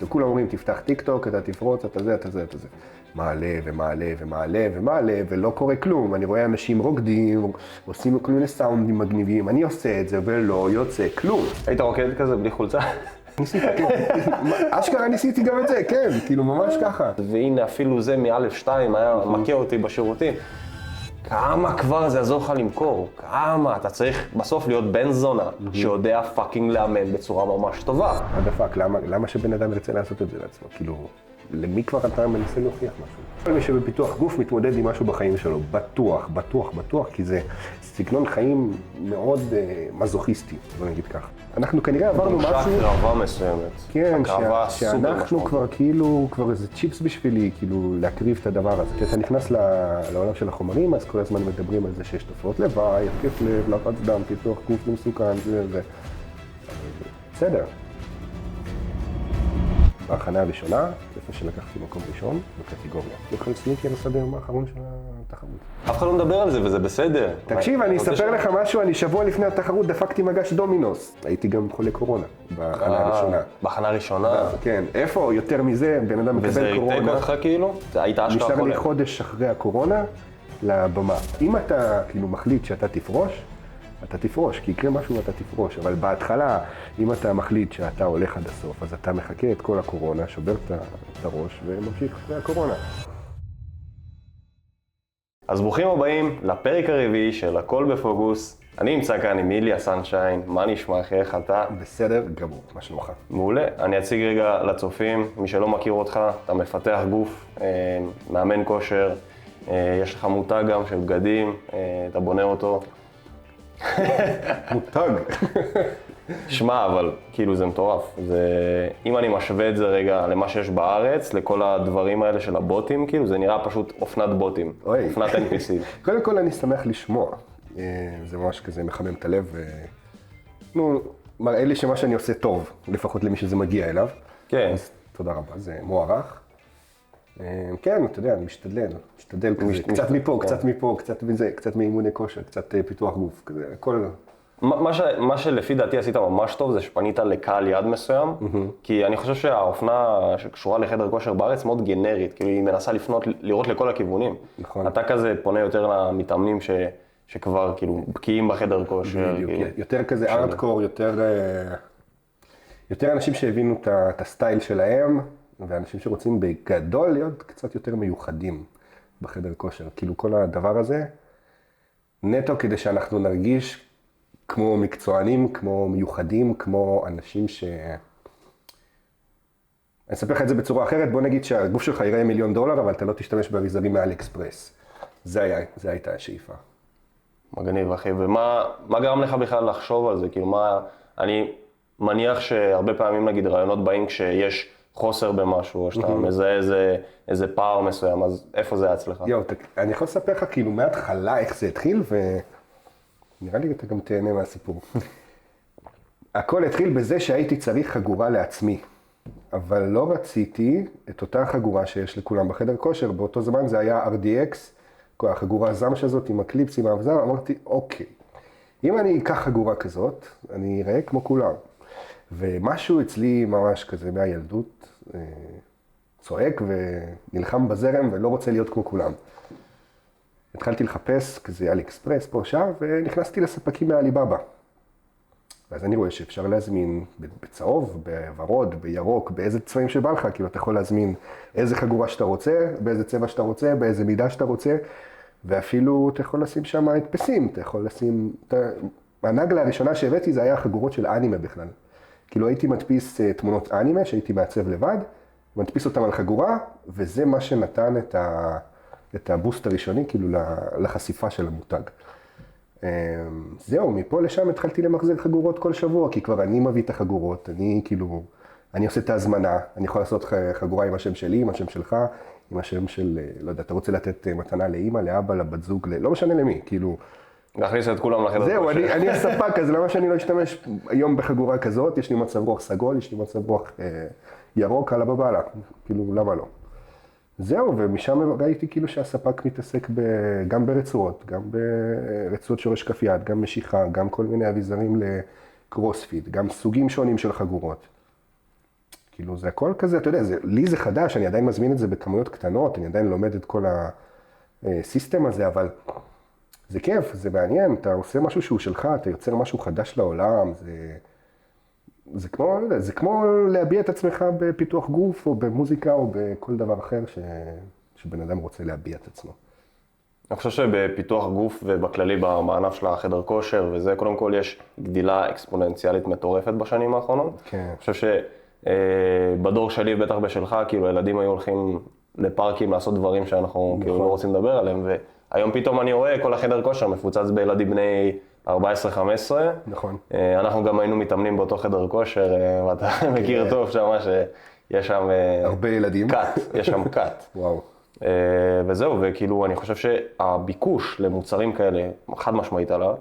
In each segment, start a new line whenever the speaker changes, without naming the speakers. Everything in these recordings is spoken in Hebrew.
וכולם אומרים, תפתח טיק טוק, אתה תפרוץ, אתה זה, אתה זה, אתה זה. מעלה ומעלה ומעלה ומעלה, ולא קורה כלום. אני רואה אנשים רוקדים, עושים כל מיני סאונדים מגניבים, אני עושה את זה ולא יוצא כלום.
היית רוקד כזה בלי חולצה?
ניסיתי, אשכרה ניסיתי גם את זה, כן, כאילו ממש ככה.
והנה אפילו זה מ-א'2 היה מכה אותי בשירותים. כמה כבר זה יעזור לך למכור? כמה? אתה צריך בסוף להיות בן זונה שיודע פאקינג לאמן בצורה ממש טובה.
מה דפק, למה שבן אדם ירצה לעשות את זה לעצמו? כאילו, למי כבר אתה מנסה להוכיח משהו? כל מי שבפיתוח גוף מתמודד עם משהו בחיים שלו, בטוח, בטוח, בטוח, כי זה סגנון חיים מאוד מזוכיסטי, בוא נגיד ככה. אנחנו כנראה עברנו משהו...
הקרבה מסוימת.
כן, שאנחנו כבר כאילו, כבר איזה צ'יפס בשבילי, כאילו להקריב את הדבר הזה. כשאתה נכנס לעולם של החומרים, אז כל הזמן מדברים על זה שיש תופעות לוואי, התקף לב, לחץ דם, פיתוח גוף מסוכן, זה. בסדר. בהכנה הראשונה, לפני שלקחתי מקום ראשון בקטגוריה. יוכל סניקר לסדר יום האחרון של התחרות.
אף אחד לא מדבר על זה וזה בסדר.
תקשיב, אני אספר לך משהו, אני שבוע לפני התחרות דפקתי מגש דומינוס. הייתי גם חולה קורונה בהכנה הראשונה.
בהכנה הראשונה?
כן, איפה? יותר מזה, בן אדם מקבל קורונה.
וזה ריתק אותך כאילו? היית אשכרה חולה?
נשאר לי חודש אחרי הקורונה לבמה. אם אתה כאילו מחליט שאתה תפרוש, אתה תפרוש, כי יקרה משהו ואתה תפרוש, אבל בהתחלה, אם אתה מחליט שאתה הולך עד הסוף, אז אתה מחכה את כל הקורונה, שובר את הראש וממשיך אחרי הקורונה.
אז ברוכים הבאים לפרק הרביעי של הכל בפוקוס. אני נמצא כאן עם איליה סנשיין, מה נשמע אחי, איך אתה?
בסדר גמור, מה שלומך?
מעולה, אני אציג רגע לצופים, מי שלא מכיר אותך, אתה מפתח גוף, מאמן כושר, יש לך מותג גם של בגדים, אתה בונה אותו.
מותג.
שמע, אבל כאילו זה מטורף. אם אני משווה את זה רגע למה שיש בארץ, לכל הדברים האלה של הבוטים, כאילו זה נראה פשוט אופנת בוטים, אופנת NPC.
קודם כל אני שמח לשמוע. זה ממש כזה מחמם את הלב. נו, מראה לי שמה שאני עושה טוב, לפחות למי שזה מגיע אליו.
כן.
אז תודה רבה, זה מוערך. כן, אתה יודע, אני משתדל כזה, קצת מפה, קצת מפה, קצת מזה, קצת מאימוני כושר, קצת פיתוח גוף, כזה, הכל.
מה שלפי דעתי עשית ממש טוב זה שפנית לקהל יעד מסוים, כי אני חושב שהאופנה שקשורה לחדר כושר בארץ מאוד גנרית, כאילו היא מנסה לראות לכל הכיוונים.
נכון.
אתה כזה פונה יותר למתאמנים שכבר כאילו בקיאים בחדר כושר.
יותר כזה ארדקור, יותר אנשים שהבינו את הסטייל שלהם, ואנשים שרוצים בגדול להיות קצת יותר מיוחדים בחדר כושר. כאילו כל הדבר הזה, נטו כדי שאנחנו נרגיש כמו מקצוענים, כמו מיוחדים, כמו אנשים אני אספר לך את זה בצורה אחרת, בוא נגיד שהגוף שלך יראה $1,000,000, אבל אתה לא תשתמש באביזרים מאלי אקספרס. זה הייתה השאיפה.
מגניב אחי, ומה גרם לך בכלל לחשוב על זה? כאילו אני מניח שהרבה פעמים נגיד רעיונות באים כשיש חוסר במשהו, או שאתה מזהה איזה פער מסוים, אז איפה זה אצלך?
אני יכול לספר לך כאילו מההתחלה איך זה התחיל, ונראה לי אתה גם תהנה מהסיפור. הכל התחיל בזה שהייתי צריך חגורה לעצמי, אבל לא רציתי את אותה חגורה שיש לכולם בחדר כושר, באותו זמן זה היה RDX, החגורה הזמש הזאת עם הקליפס, עם האבזר, אמרתי, אוקיי, אם אני אקח חגורה כזאת, אני אראה כמו כולם. ומשהו אצלי ממש כזה מהילדות, צועק ונלחם בזרם ולא רוצה להיות כמו כולם. התחלתי לחפש כזה אלי אקספרס פה שם, ונכנסתי לספקים מאליבאבא. ואז אני רואה שאפשר להזמין בצהוב, בוורוד, בירוק, באיזה צבעים שבא לך, כאילו אתה יכול להזמין איזה חגורה שאתה רוצה, באיזה צבע שאתה רוצה, באיזה מידה שאתה רוצה, ואפילו אתה יכול לשים שם הדפסים, אתה יכול לשים... הנגלה הראשונה שהבאתי זה היה חגורות של אנימה בכלל. כאילו הייתי מדפיס תמונות אנימה שהייתי מעצב לבד, מדפיס אותם על חגורה, וזה מה שנתן את הבוסט הראשוני, כאילו לחשיפה של המותג. זהו, מפה לשם התחלתי למחזר חגורות כל שבוע, כי כבר אני מביא את החגורות, אני עושה את ההזמנה, אני יכול לעשות חגורה עם השם שלי, עם השם שלך, עם השם של, לא יודע, אתה רוצה לתת מתנה לאמא, לאבא, לבת זוג, לא משנה למי, כאילו...
להכניס את כולם לחדר.
זהו, אני הספק, אז למה שאני לא אשתמש היום בחגורה כזאת, יש לי מצב רוח סגול, יש לי מצב רוח ירוק, על הבבלה, כאילו, למה לא? זהו, ומשם ראיתי כאילו שהספק מתעסק גם ברצועות, גם ברצועות שורש כף יד, גם משיכה, גם כל מיני אביזרים לקרוספיט, גם סוגים שונים של חגורות. כאילו זה הכל כזה, אתה יודע, לי זה חדש, אני עדיין מזמין את זה בכמויות קטנות, אני עדיין לומד את כל הסיסטם הזה, אבל זה כיף, זה מעניין, אתה עושה משהו שהוא שלך, אתה יוצר משהו חדש לעולם, זה כמו להביע את עצמך בפיתוח גוף, או במוזיקה, או בכל דבר אחר שבן אדם רוצה להביע את עצמו.
אני חושב שבפיתוח גוף ובכללי בענף של החדר כושר וזה, קודם כל יש גדילה אקספוננציאלית מטורפת בשנים האחרונות.
כן.
אני חושב שבדור שלי, בטח בשלך, כאילו ילדים היו הולכים לפארקים לעשות דברים שאנחנו כאילו לא רוצים לדבר עליהם, והיום פתאום אני רואה כל החדר כושר מפוצץ בילדים בני 14-15.
נכון.
אנחנו גם היינו מתאמנים באותו חדר כושר, ואתה מכיר טוב שמה שיש שם...
הרבה ילדים.
קאט, יש שם קאט.
וואו.
וזהו, וכאילו אני חושב שהביקוש למוצרים כאלה חד משמעית עלה,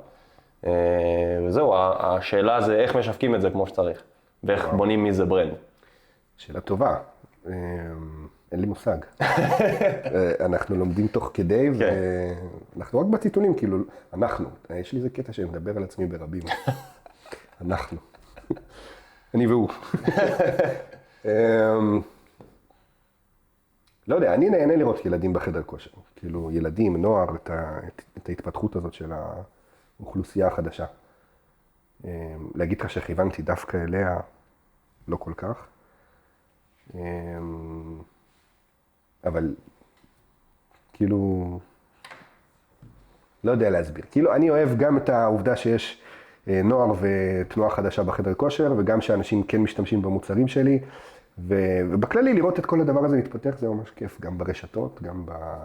וזהו, השאלה זה איך משווקים את זה כמו שצריך, ואיך בונים מזה ברנד.
שאלה טובה, אין לי מושג. אנחנו לומדים תוך כדי, ואנחנו רק בטיטונים, כאילו, יש לי איזה קטע שאני מדבר על עצמי ברבים. אנחנו. אני והוא. לא יודע, אני נהנה לראות ילדים בחדר כושר. כאילו, ילדים, נוער, את ההתפתחות הזאת של האוכלוסייה החדשה. להגיד לך שכיוונתי דווקא אליה, לא כל כך. אבל, כאילו, לא יודע להסביר. כאילו, אני אוהב גם את העובדה שיש נוער ותנועה חדשה בחדר כושר, וגם שאנשים כן משתמשים במוצרים שלי. ובכללי, לראות את כל הדבר הזה מתפתח זה ממש כיף, גם ברשתות, גם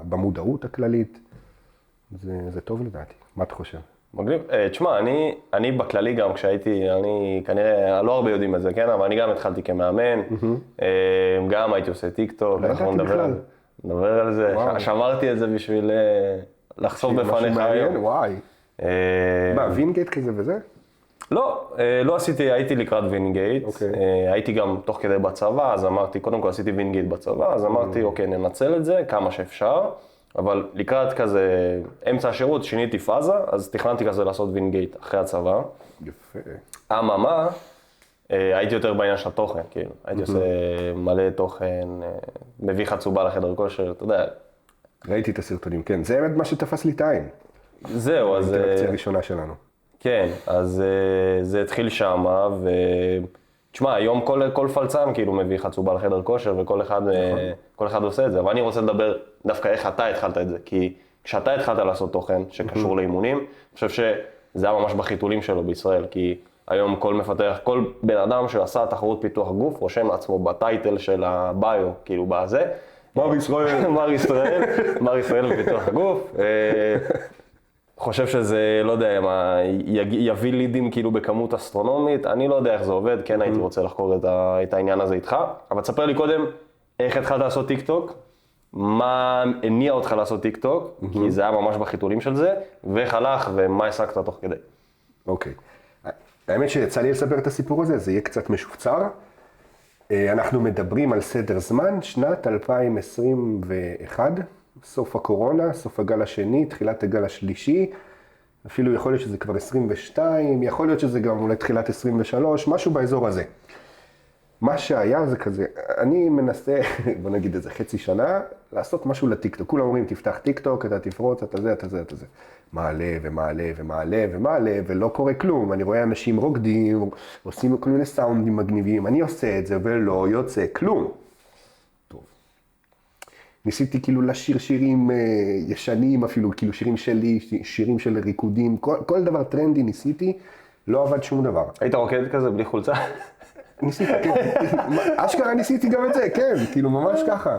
במודעות הכללית. זה טוב לדעתי. מה אתה חושב?
מגניב. תשמע, אני בכללי גם כשהייתי, אני כנראה, לא הרבה יודעים את זה, כן? אבל אני גם התחלתי כמאמן, גם הייתי עושה טיק טוק, אנחנו נדבר על זה, שמרתי את זה בשביל לחשוף בפניך היום.
וואי. מה, וינגייט כזה וזה?
לא עשיתי, הייתי לקראת וינגייט, הייתי גם תוך כדי בצבא, אז אמרתי, קודם כל עשיתי וינגייט בצבא, אז אמרתי, אוקיי, ננצל את זה כמה שאפשר, אבל לקראת כזה אמצע השירות, שיניתי פאזה, אז תכננתי כזה לעשות וינגייט אחרי הצבא.
יפה.
אממה, הייתי יותר בעניין של התוכן, כאילו, הייתי עושה מלא תוכן, מביא חצובה לחדר כושר, אתה יודע.
ראיתי את הסרטונים, כן, זה באמת מה שתפס לי את העין.
זהו, אז...
האינטראקציה הראשונה שלנו.
כן, אז זה התחיל שמה, תשמע, היום כל פלצן כאילו מביא חצובה לחדר כושר, וכל אחד עושה את זה, אבל אני רוצה לדבר דווקא איך אתה התחלת את זה, כי כשאתה התחלת לעשות תוכן שקשור לאימונים, אני חושב שזה היה ממש בחיתולים שלו בישראל, כי היום כל מפתח, כל בן אדם שעשה תחרות פיתוח גוף, רושם לעצמו בטייטל של הביו, כאילו בזה,
מר ישראל.
מר ישראל בפיתוח גוף. חושב שזה, לא יודע, יביא לידים כאילו בכמות אסטרונומית, אני לא יודע איך זה עובד, כן הייתי רוצה לחקור את העניין הזה איתך, אבל תספר לי קודם איך התחלת לעשות טיק טוק, מה הניע אותך לעשות טיק טוק, כי זה היה ממש בחיתולים של זה, ואיך הלך ומה השגת תוך כדי.
אוקיי. האמת שיצא לי לספר את הסיפור הזה, זה יהיה קצת משופצר. אנחנו מדברים על סדר זמן, שנת 2021, סוף הקורונה, סוף הגל השני, תחילת הגל השלישי, אפילו יכול להיות שזה כבר 22, יכול להיות שזה גם אולי תחילת 23, משהו באזור הזה. מה שהיה זה כזה, אני מנסה, בוא נגיד איזה חצי שנה, לעשות משהו לטיקטוק. כולם אומרים, תפתח טיקטוק, אתה תפרוץ, אתה זה, אתה זה, אתה זה. מעלה ומעלה ומעלה ומעלה, ולא קורה כלום. אני רואה אנשים רוקדים, עושים כל מיני סאונדים מגניבים, אני עושה את זה ולא יוצא כלום. טוב. ניסיתי כאילו לשיר שירים ישנים, אפילו כאילו שירים שלי, שירים של ריקודים, כל דבר טרנדי ניסיתי, לא עבד שום דבר.
היית רוקד כזה בלי חולצה?
ניסיתי, אשכרה ניסיתי גם את זה, כן, כאילו ממש ככה.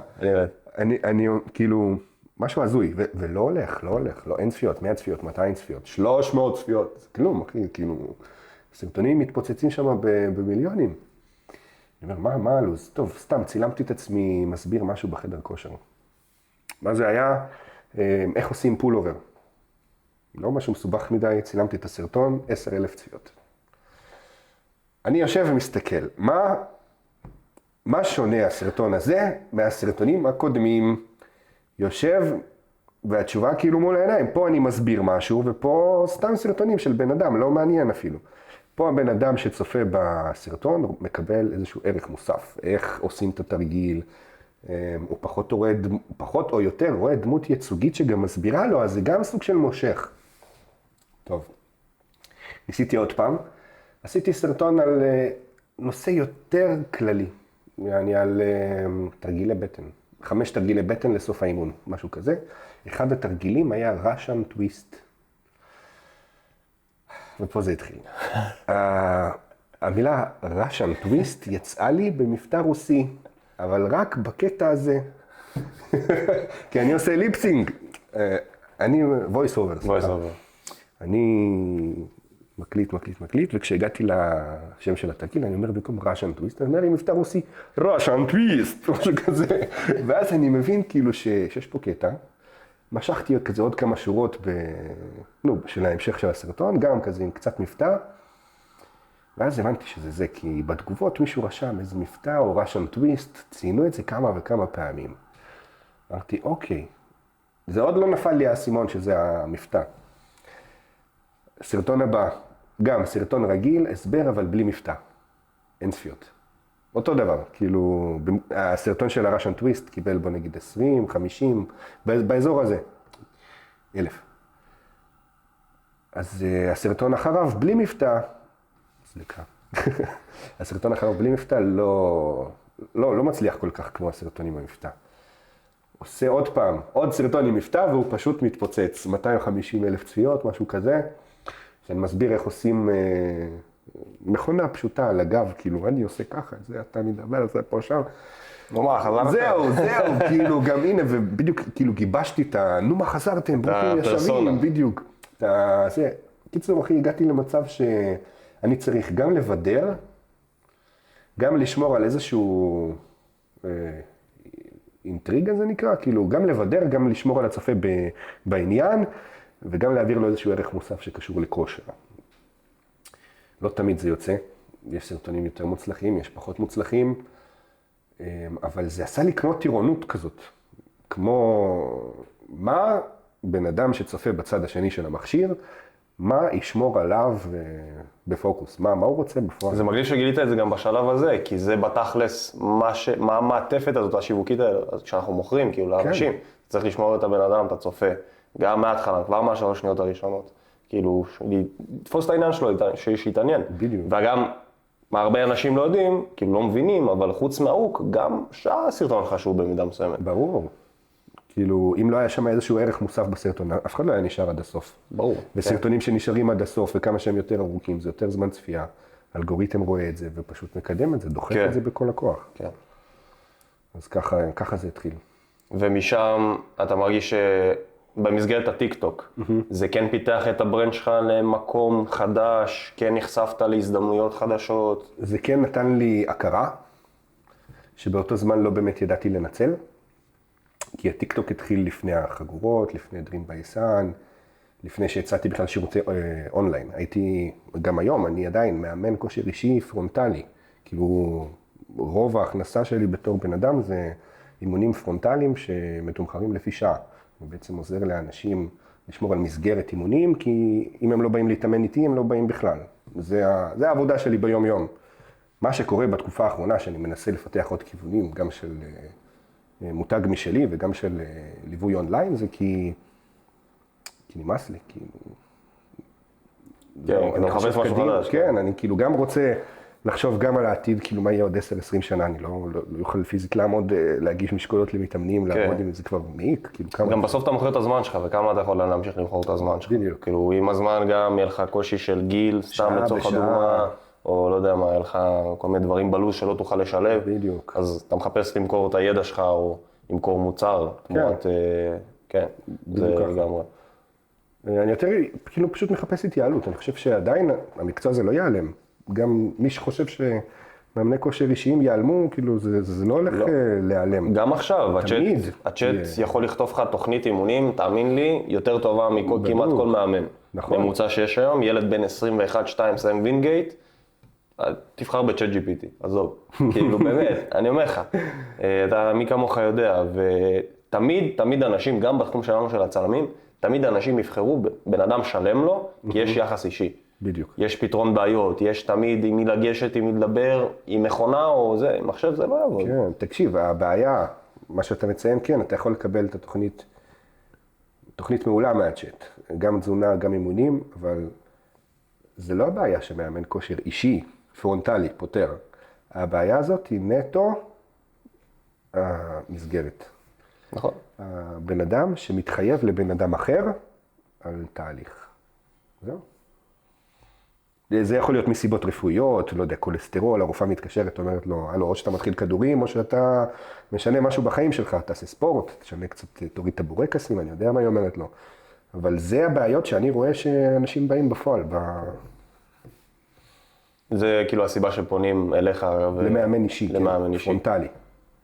אני כאילו, משהו הזוי, ולא הולך, לא, אין צפיות, 100 צפיות, 200 צפיות, 300 צפיות, כלום, אחי, כאילו, סרטונים מתפוצצים שם במיליונים. אני אומר, מה הלו"ז? טוב, סתם, צילמתי את עצמי, מסביר משהו בחדר כושר. מה זה היה? איך עושים פול אובר? לא משהו מסובך מדי, צילמתי את הסרטון, 10,000 צפיות. אני יושב ומסתכל, מה שונה הסרטון הזה מהסרטונים הקודמים? יושב, והתשובה כאילו מול העיניים, פה אני מסביר משהו, ופה סתם סרטונים של בן אדם, לא מעניין אפילו. פה הבן אדם שצופה בסרטון מקבל איזשהו ערך מוסף, איך עושים את התרגיל, הוא פחות או יותר רואה דמות ייצוגית שגם מסבירה לו, אז זה גם סוג של מושך. טוב, ניסיתי עוד פעם, עשיתי סרטון על נושא יותר כללי, יעני על תרגילי בטן, 5 תרגילי בטן לסוף האימון, משהו כזה. אחד התרגילים היה Russian Twist. ופה זה התחיל. המילה Russian Twist יצאה לי במבטא רוסי, אבל רק בקטע הזה. כי אני עושה ליפסינג. אני voice over. אני מקליט, וכשהגעתי לשם של התרגיל, אני אומר במקום Russian Twist, אני אומר לי מבטא רוסי, Russian Twist, משהו כזה. ואז אני מבין כאילו שיש פה קטע. משכתי כזה עוד כמה שורות של ההמשך של הסרטון, גם כזה עם קצת מבטא. ואז הבנתי שזה זה, כי בתגובות מישהו רשם איזה מבטא או Russian Twist, ציינו את זה כמה וכמה פעמים. אמרתי, אוקיי, זה עוד לא נפל לי האסימון שזה המבטא. הסרטון הבא, גם סרטון רגיל, הסבר אבל בלי מבטא. אין צפיות. אותו דבר, כאילו, הסרטון של ה-Russian Twist קיבל בו נגיד 20, 50, באזור הזה, 1,000. אז הסרטון אחריו בלי מבטא, סליחה, הסרטון אחריו בלי מבטא לא מצליח כל כך כמו הסרטון עם המבטא. עושה עוד פעם, עוד סרטון עם מבטא והוא פשוט מתפוצץ, 250,000 צפיות, משהו כזה, שאני מסביר איך עושים מכונה פשוטה על הגב, כאילו, אני עושה ככה, זה אתה מדבר, זה פה שם. זהו, כאילו, גם הנה, ובדיוק, כאילו, גיבשתי את נו מה חזרתם, ברוכים ישרים, בדיוק. קיצור, אחי, הגעתי למצב שאני צריך גם לבדר, גם לשמור על איזשהו אינטריגה זה נקרא, כאילו, גם לבדר, גם לשמור על הצופה בעניין, וגם להעביר לו איזשהו ערך מוסף שקשור לכושר. לא תמיד זה יוצא, יש סרטונים יותר מוצלחים, יש פחות מוצלחים, אבל זה עשה לי כמו טירונות כזאת, כמו מה בן אדם שצופה בצד השני של המכשיר, מה ישמור עליו בפוקוס, מה הוא רוצה בפועל.
זה מגניב שגילית את זה גם בשלב הזה, כי זה בתכלס מה המעטפת הזאת השיווקית שאנחנו מוכרים, כאילו לאנשים, צריך לשמור את הבן אדם, את הצופה, גם מההתחלה, כבר מהשלוש שניות הראשונות. כאילו, לתפוס את העניין שלו, שיתעניין.
בדיוק.
וגם, מה הרבה אנשים לא יודעים, כאילו לא מבינים, אבל חוץ מההוק, גם שהסרטון חשוב במידה מסוימת.
ברור. כאילו, אם לא היה שם איזשהו ערך מוסף בסרטון, אף אחד לא היה נשאר עד הסוף.
ברור.
וסרטונים שנשארים עד הסוף, וכמה שהם יותר ארוכים, זה יותר זמן צפייה. אלגוריתם רואה את זה, ופשוט מקדם את זה, דוחף את זה בכל הכוח.
כן.
אז ככה זה התחיל.
ומשם, אתה מרגיש במסגרת הטיק-טוק, זה כן פיתח את הברנד שלך למקום חדש, כן נחשפת להזדמנויות חדשות?
זה כן נתן לי הכרה, שבאותו זמן לא באמת ידעתי לנצל, כי הטיק-טוק התחיל לפני החגורות, לפני דרים בייסן, לפני שהצעתי בכלל שירותי אונליין. הייתי, גם היום, אני עדיין מאמן כושר אישי פרונטלי, כאילו רוב ההכנסה שלי בתור בן אדם זה אימונים פרונטליים שמתומחרים לפי שעה. ובעצם עוזר לאנשים לשמור על מסגרת אימונים, כי אם הם לא באים להתאמן איתי, הם לא באים בכלל. זה העבודה שלי ביום יום. מה שקורה בתקופה האחרונה, שאני מנסה לפתח עוד כיוונים, גם של מותג משלי וגם של ליווי אונליין, זה כי נמאס לי, כאילו...
כן, אני מחפש משהו חדש.
כן, אני כאילו גם רוצה לחשוב גם על העתיד, כאילו מה יהיה עוד 10-20 שנה, אני לא יוכל פיזית לעמוד, להגיש משקולות למתאמנים, לעמוד עם זה כבר מעיק, כאילו כמה...
גם בסוף אתה מוכר את הזמן שלך, וכמה אתה יכול להמשיך למכור את הזמן שלך.
בדיוק.
כאילו, עם הזמן גם יהיה לך קושי של גיל, סתם לצורך הדוגמה, או לא יודע מה, יהיה לך כל מיני דברים בלוז שלא תוכל לשלב.
בדיוק.
אז אתה מחפש למכור את הידע שלך, או למכור מוצר, תמורת... כן, זה לגמרי.
אני יותר, כאילו פשוט מחפש התייעלות, אני חושב שעדיין המקצוע הזה לא ייעלם. גם מי שחושב שמאמני כושר אישיים ייעלמו, כאילו זה לא הולך להיעלם.
גם עכשיו, הצ'אט יכול לכתוב לך תוכנית אימונים, תאמין לי, יותר טובה מכמעט כל מאמן.
נכון.
ממוצע שיש היום, ילד בן 21-2 סיים וינגייט, תבחר בצ'אט GPT, עזוב. כאילו באמת, אני אומר לך, מי כמוך יודע, ותמיד אנשים, גם בתחום שלנו של הצלמים, תמיד אנשים יבחרו בן אדם שלם לו, כי יש יחס אישי.
בדיוק.
יש פתרון בעיות, יש תמיד עם מי לגשת, עם מי לדבר, עם מכונה או זה, עם מחשב זה לא יעבוד.
כן, תקשיב, הבעיה, מה שאתה מציין, כן, אתה יכול לקבל את תוכנית מעולה מהצ'אט, גם תזונה, גם אימונים, אבל זה לא הבעיה שמאמן כושר אישי, פרונטלי, פותר. הבעיה הזאת היא נטו המסגרת.
נכון.
הבן אדם שמתחייב לבן אדם אחר על תהליך. זהו. זה יכול להיות מסיבות רפואיות, לא יודע, כולסטרול, הרופאה מתקשרת, אומרת לו, הלו, או שאתה מתחיל כדורים, או שאתה משנה משהו בחיים שלך, תעשה ספורט, תשנה קצת, תוריד את הבורקסים, אני יודע מה היא אומרת לו. אבל זה הבעיות שאני רואה שאנשים באים בפועל.
זה כאילו הסיבה שפונים אליך.
למאמן אישי,
למאמן אישי.
פרונטלי.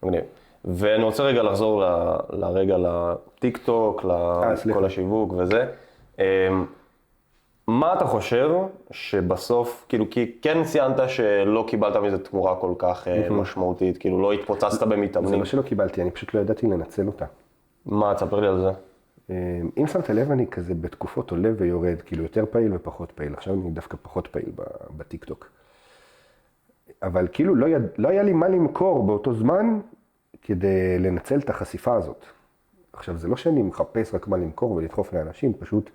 מגניב. ואני רוצה רגע לחזור לרגע לטיק טוק, לכל השיווק וזה. מה אתה חושב שבסוף, כאילו, כי כן ציינת שלא קיבלת מזה תמורה כל כך משמעותית, כאילו לא התפוצצת במתאמנים.
זה לא שלא קיבלתי, אני פשוט לא ידעתי לנצל אותה.
מה, תספר לי על זה.
אם שמת לב, אני כזה בתקופות עולה ויורד, כאילו יותר פעיל ופחות פעיל. עכשיו אני דווקא פחות פעיל בטיק טוק. אבל כאילו לא היה לי מה למכור באותו זמן כדי לנצל את החשיפה הזאת. עכשיו זה לא שאני מחפש רק מה למכור ולדחוף לאנשים, פשוט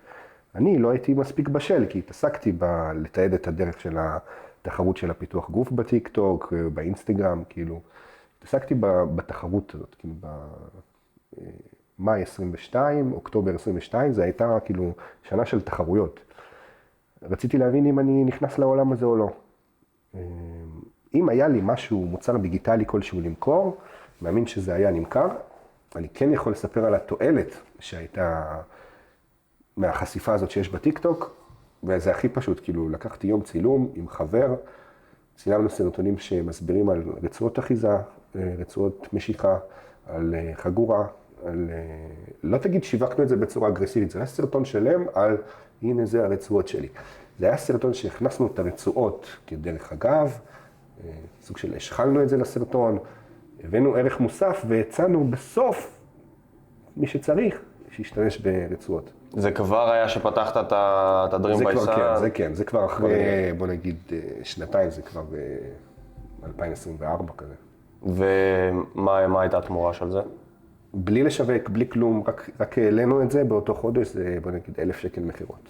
אני לא הייתי מספיק בשל, כי התעסקתי לתעד את הדרך של התחרות של הפיתוח גוף בטיק טוק, באינסטגרם, כאילו. התעסקתי בתחרות הזאת, כאילו במאי 22, אוקטובר 22, זה הייתה כאילו שנה של תחרויות. רציתי להבין אם אני נכנס לעולם הזה או לא. אם היה לי משהו, מוצר דיגיטלי כלשהו למכור, מאמין שזה היה נמכר, אני כן יכול לספר על התועלת שהייתה מהחשיפה הזאת שיש בטיקטוק, וזה הכי פשוט, כאילו לקחתי יום צילום עם חבר, צילמנו סרטונים שמסבירים על רצועות אחיזה, רצועות משיכה, על חגורה, לא תגיד שיווקנו את זה בצורה אגרסיבית, זה היה סרטון שלם על הנה זה הרצועות שלי. זה היה סרטון שהכנסנו את הרצועות כדרך אגב, סוג של השחלנו את זה לסרטון, הבאנו ערך מוסף והצענו בסוף מי שצריך שישתמש ברצועות.
זה כבר היה שפתחת את הדרים בייסן?
זה כן, זה כבר אחרי, בוא נגיד, שנתיים, זה כבר ב-2024 כזה.
ומה הייתה התמורה של זה?
בלי לשווק, בלי כלום, רק העלינו את זה באותו חודש, זה בוא נגיד 1,000 שקל מחירות.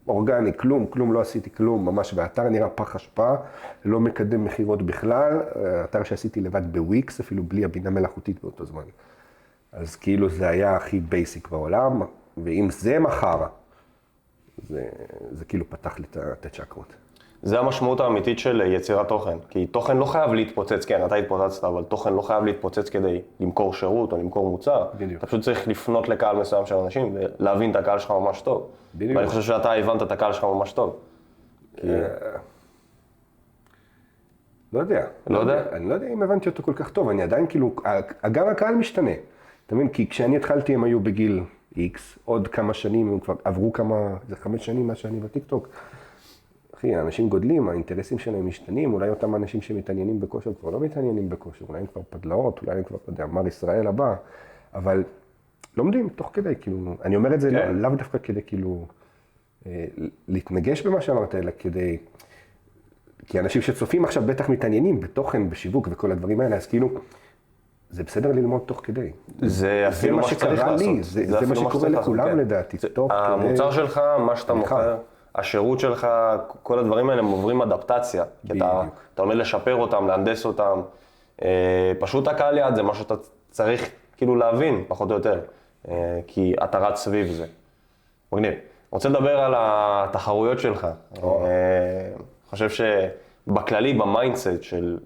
אורגני, כלום, לא עשיתי כלום, ממש, והאתר נראה פח אשפה, לא מקדם מחירות בכלל, אתר שעשיתי לבד בוויקס, אפילו בלי הבינה מלאכותית באותו זמן. אז כאילו זה היה הכי בייסיק בעולם, ואם זה מחר, זה כאילו פתח לי את הצ'קרות.
זה המשמעות האמיתית של יצירת תוכן, כי תוכן לא חייב להתפוצץ, כן, אתה התפוצצת, אבל תוכן לא חייב להתפוצץ כדי למכור שירות או למכור מוצר.
בדיוק.
אתה פשוט צריך לפנות לקהל מסוים של אנשים ולהבין את הקהל שלך ממש טוב.
בדיוק.
ואני חושב שאתה הבנת את הקהל שלך ממש טוב.
לא יודע.
לא יודע?
אני לא יודע אם הבנתי אותו כל כך טוב, אני עדיין כאילו, גם הקהל משתנה. אתה מבין? כי כשאני התחלתי הם היו בגיל X, עוד כמה שנים, הם כבר עברו זה 5 שנים מה שאני בטיקטוק. אחי, האנשים גודלים, האינטרסים שלהם משתנים, אולי אותם אנשים שמתעניינים בכושר כבר לא מתעניינים בכושר, אולי הם כבר פדלאות, אולי הם כבר, לא יודע, מר ישראל הבא, אבל לומדים תוך כדי, כאילו, אני אומר את זה לאו דווקא כדי כאילו להתנגש במה שאמרת, אלא כדי, כי אנשים שצופים עכשיו בטח מתעניינים בתוכן, בשיווק וכל הדברים האלה, אז כאילו, זה בסדר ללמוד תוך כדי.
זה אפילו מה שצריך לעשות.
זה מה שקורה לכולם לדעתי, תוך כדי.
המוצר שלך, מה שאתה מוכר, השירות שלך, כל הדברים האלה הם עוברים אדפטציה. אתה עומד לשפר אותם, להנדס אותם. פשוט הקהל יעד זה מה שאתה צריך כאילו להבין, פחות או יותר. כי אתה רץ סביב זה. מגניב. רוצה לדבר על התחרויות שלך. חושב שבכללי, במיינדסט של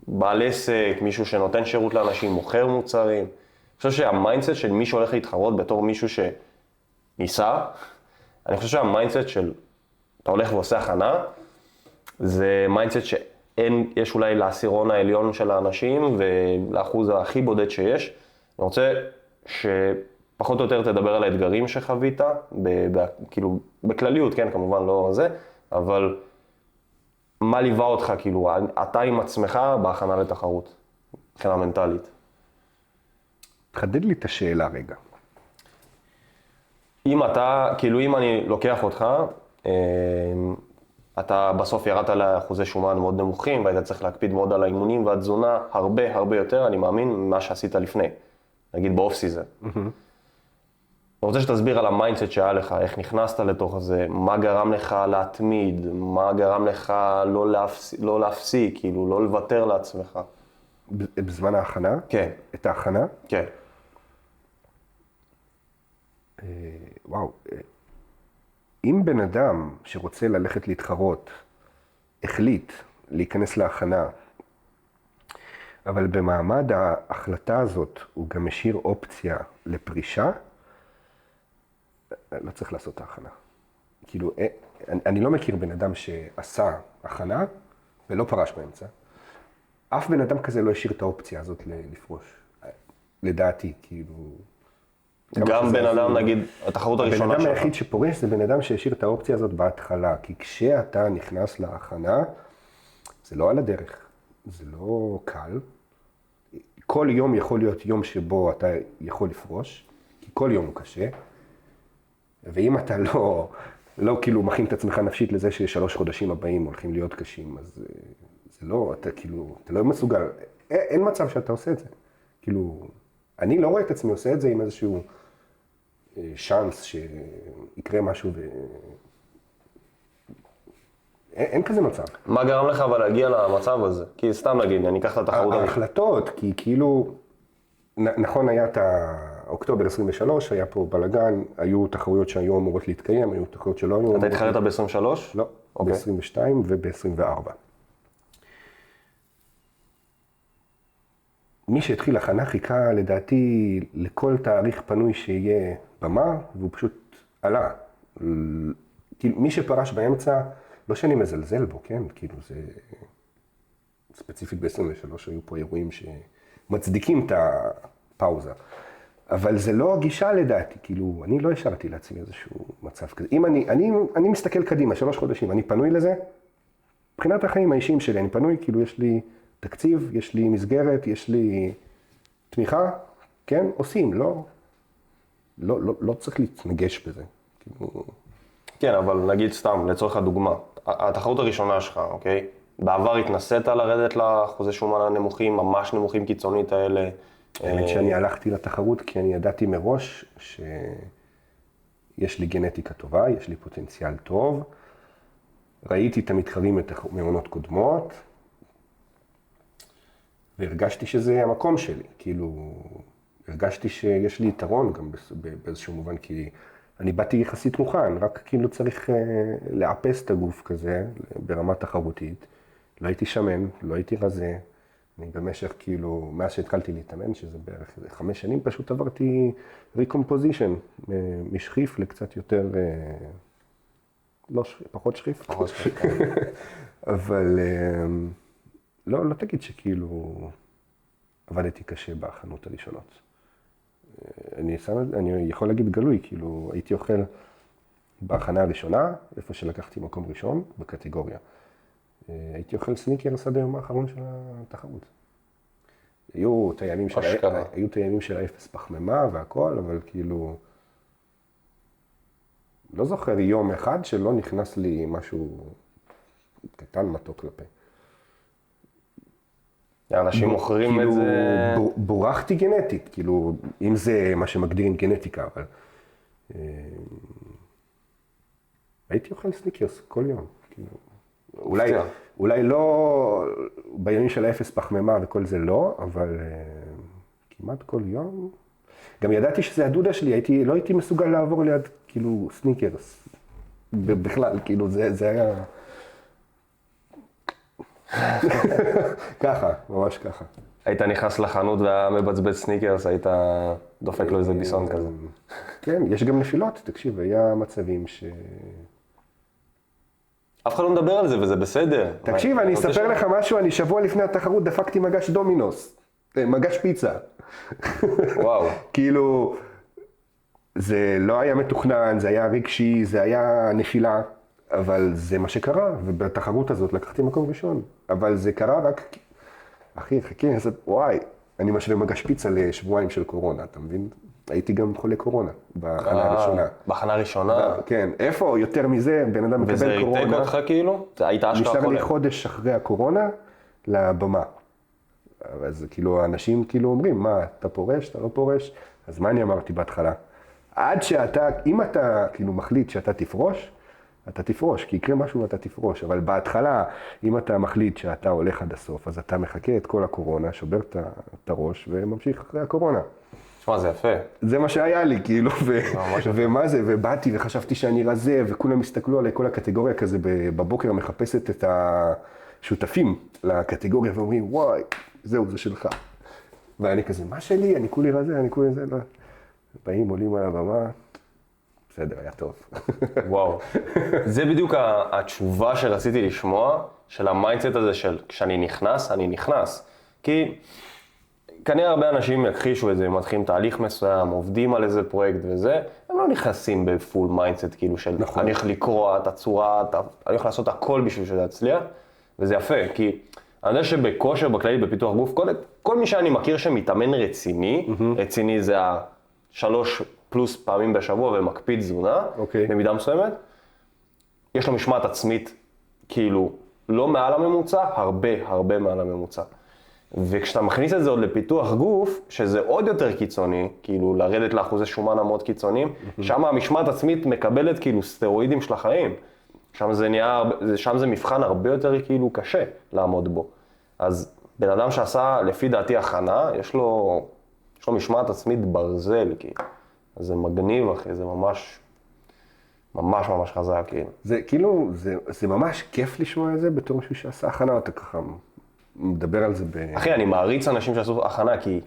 בעל עסק, מישהו שנותן שירות לאנשים, מוכר מוצרים. אני חושב שהמיינדסט של מי שהולך להתחרות בתור מישהו שניסה, אני חושב שהמיינדסט של אתה הולך ועושה הכנה, זה מיינדסט יש אולי לעשירון העליון של האנשים ולאחוז הכי בודד שיש. אני רוצה שפחות או יותר תדבר על האתגרים שחווית, כאילו בכלליות, כן, כמובן לא זה, אבל מה ליווה אותך, כאילו, אתה עם עצמך בהכנה לתחרות, מבחינה מנטלית?
תחדד לי את השאלה רגע.
אם אתה, כאילו, אם אני לוקח אותך, אתה בסוף ירדת לאחוזי שומן מאוד נמוכים, והיית צריך להקפיד מאוד על האימונים והתזונה הרבה הרבה יותר, אני מאמין, ממה שעשית לפני, נגיד באוף סיזן. אני רוצה שתסביר על המיינדסט שהיה לך, איך נכנסת לתוך זה, מה גרם לך להתמיד, מה גרם לך לא להפסיק, כאילו לא לוותר לעצמך.
בזמן ההכנה?
כן.
את ההכנה?
כן.
וואו. אם בן אדם שרוצה ללכת להתחרות, החליט להיכנס להכנה, אבל במעמד ההחלטה הזאת הוא גם משאיר אופציה לפרישה, לא צריך לעשות את ההכנה. כאילו, אני לא מכיר בן אדם שעשה הכנה ולא פרש באמצע. אף בן אדם כזה לא השאיר את האופציה הזאת לפרוש. לדעתי, כאילו...
גם בן אדם, נגיד, התחרות הראשונה שלך.
הבן אדם היחיד שפורש זה בן אדם שהשאיר את האופציה הזאת בהתחלה. כי כשאתה נכנס להכנה, זה לא על הדרך. זה לא קל. כל יום יכול להיות יום שבו אתה יכול לפרוש, כי כל יום הוא קשה. ואם אתה לא כאילו מכין את עצמך נפשית לזה ש3 חודשים הבאים הולכים להיות קשים, אז זה לא, אתה כאילו, אתה לא מסוגל, אין מצב שאתה עושה את זה. כאילו, אני לא רואה את עצמי עושה את זה עם איזשהו שאנס שיקרה משהו אין כזה מצב.
מה גרם לך אבל להגיע למצב הזה? כי סתם נגיד, אני אקח את התחרות.
ההחלטות, כי כאילו, נכון היה את אוקטובר 23, היה פה בלגן, היו תחרויות שהיו אמורות להתקיים, היו תחרויות שלא היו אמורות...
אתה התחרת ב-23?
לא, ב-22 וב-24. מי שהתחיל הכנה חיכה לדעתי לכל תאריך פנוי שיהיה במה, והוא פשוט עלה. כאילו, מי שפרש באמצע, לא שאני מזלזל בו, כן? כאילו זה... ספציפית ב-23 היו פה אירועים שמצדיקים את הפאוזה. אבל זה לא הגישה לדעתי, כאילו, אני לא השארתי לעצמי איזשהו מצב כזה. אם אני מסתכל קדימה, 3 חודשים, אני פנוי לזה, מבחינת החיים האישיים שלי, אני פנוי, כאילו יש לי תקציב, יש לי מסגרת, יש לי תמיכה, כן, עושים, לא צריך להתנגש בזה. כאילו...
כן, אבל נגיד סתם, לצורך הדוגמה, התחרות הראשונה שלך, אוקיי? בעבר התנסית לרדת לאחוזי שומן הנמוכים, ממש נמוכים קיצונית האלה.
האמת שאני הלכתי לתחרות כי אני ידעתי מראש שיש לי גנטיקה טובה, יש לי פוטנציאל טוב. ראיתי את המתחרים מעונות קודמות, והרגשתי שזה המקום שלי. כאילו, הרגשתי שיש לי יתרון גם באיזשהו מובן, כי אני באתי יחסית מוכן, רק כאילו צריך לאפס את הגוף כזה ברמה תחרותית. לא הייתי שמן, לא הייתי רזה. אני במשך כאילו, מאז שהתחלתי להתאמן, שזה בערך 5 שנים, פשוט עברתי ריקומפוזישן, משחיף לקצת יותר, לא שחיף, פחות שחיף.
פחות שחיף.
אבל לא תגיד שכאילו עבדתי קשה בהכנות הראשונות. אני יכול להגיד גלוי, כאילו הייתי אוכל בהכנה הראשונה, איפה שלקחתי מקום ראשון בקטגוריה. הייתי אוכל סניקרס עד היום האחרון של התחרות. היו את הימים של האפס פחמימה והכל, אבל כאילו... לא זוכר יום אחד שלא נכנס לי משהו קטן מתוק לפה.
אנשים מוכרים את זה...
בורחתי גנטית, כאילו, אם זה מה שמגדירים גנטיקה, אבל... הייתי אוכל סניקרס כל יום, כאילו... אולי לא בימים של האפס פחמימה וכל זה לא, אבל כמעט כל יום. גם ידעתי שזה הדודה שלי, לא הייתי מסוגל לעבור ליד כאילו סניקרס. בכלל, כאילו זה היה... ככה, ממש ככה.
היית נכנס לחנות והיה מבצבץ סניקרס, היית דופק לו איזה ביסון כזה.
כן, יש גם נפילות, תקשיב, היה מצבים ש...
אף אחד לא מדבר על זה וזה בסדר.
תקשיב, אני אספר לך משהו, אני שבוע לפני התחרות דפקתי מגש דומינוס, מגש פיצה.
וואו.
כאילו, זה לא היה מתוכנן, זה היה רגשי, זה היה נפילה, אבל זה מה שקרה, ובתחרות הזאת לקחתי מקום ראשון. אבל זה קרה רק, אחי, חכי, וואי, אני משווה מגש פיצה לשבועיים של קורונה, אתה מבין? הייתי גם חולה קורונה, בהכנה הראשונה.
בהכנה הראשונה?
כן, איפה יותר מזה, בן אדם מקבל קורונה.
וזה ריתק אותך כאילו? היית אשכרה חולה?
נשאר לי חודש אחרי הקורונה לבמה. אז כאילו, האנשים כאילו אומרים, מה, אתה פורש, אתה לא פורש? אז מה אני אמרתי בהתחלה? עד שאתה, אם אתה כאילו מחליט שאתה תפרוש, אתה תפרוש, כי יקרה משהו ואתה תפרוש. אבל בהתחלה, אם אתה מחליט שאתה הולך עד הסוף, אז אתה מחכה את כל הקורונה, שובר את הראש וממשיך אחרי הקורונה.
תשמע, זה יפה.
זה מה שהיה לי, כאילו, ומה זה, ובאתי וחשבתי שאני רזה, וכולם הסתכלו עליי, כל הקטגוריה כזה בבוקר מחפשת את השותפים לקטגוריה, ואומרים, וואי, זהו, זה שלך. ואני כזה, מה שלי? אני כולי רזה, אני כולי זה, לא. באים, עולים על הבמה, בסדר, היה טוב.
וואו. זה בדיוק התשובה שרציתי לשמוע, של המיינדסט הזה של כשאני נכנס, אני נכנס. כי כנראה הרבה אנשים יכחישו את זה, הם מתחילים תהליך מסוים, עובדים על איזה פרויקט וזה, הם לא נכנסים בפול מיינדסט כאילו של
נכון.
אני הולך לקרוא את הצורה, אני הולך לעשות הכל בשביל שזה יצליח, וזה יפה, כי אני יודע שבכושר, בכללי, בפיתוח גוף, כל מי שאני מכיר שמתאמן רציני, רציני זה 3 פלוס פעמים בשבוע ומקפיד תזונה, במידה מסוימת, יש לו משמעת עצמית כאילו לא מעל הממוצע, הרבה מעל הממוצע. וכשאתה מכניס את זה עוד לפיתוח גוף, שזה עוד יותר קיצוני, כאילו לרדת לאחוזי שומן המאוד קיצוניים, שם המשמעת עצמית מקבלת כאילו סטרואידים של החיים. שם זה מבחן הרבה יותר כאילו קשה לעמוד בו. אז בן אדם שעשה לפי דעתי הכנה, יש לו משמעת עצמית ברזל, כאילו. אז זה מגניב, אחי, זה ממש חזק, כאילו.
זה כאילו, זה ממש כיף לשמוע את זה בתור מישהו שעשה הכנה, אתה ככה מדבר על זה
אחי, אני מעריץ אנשים שעשו הכנה, כי...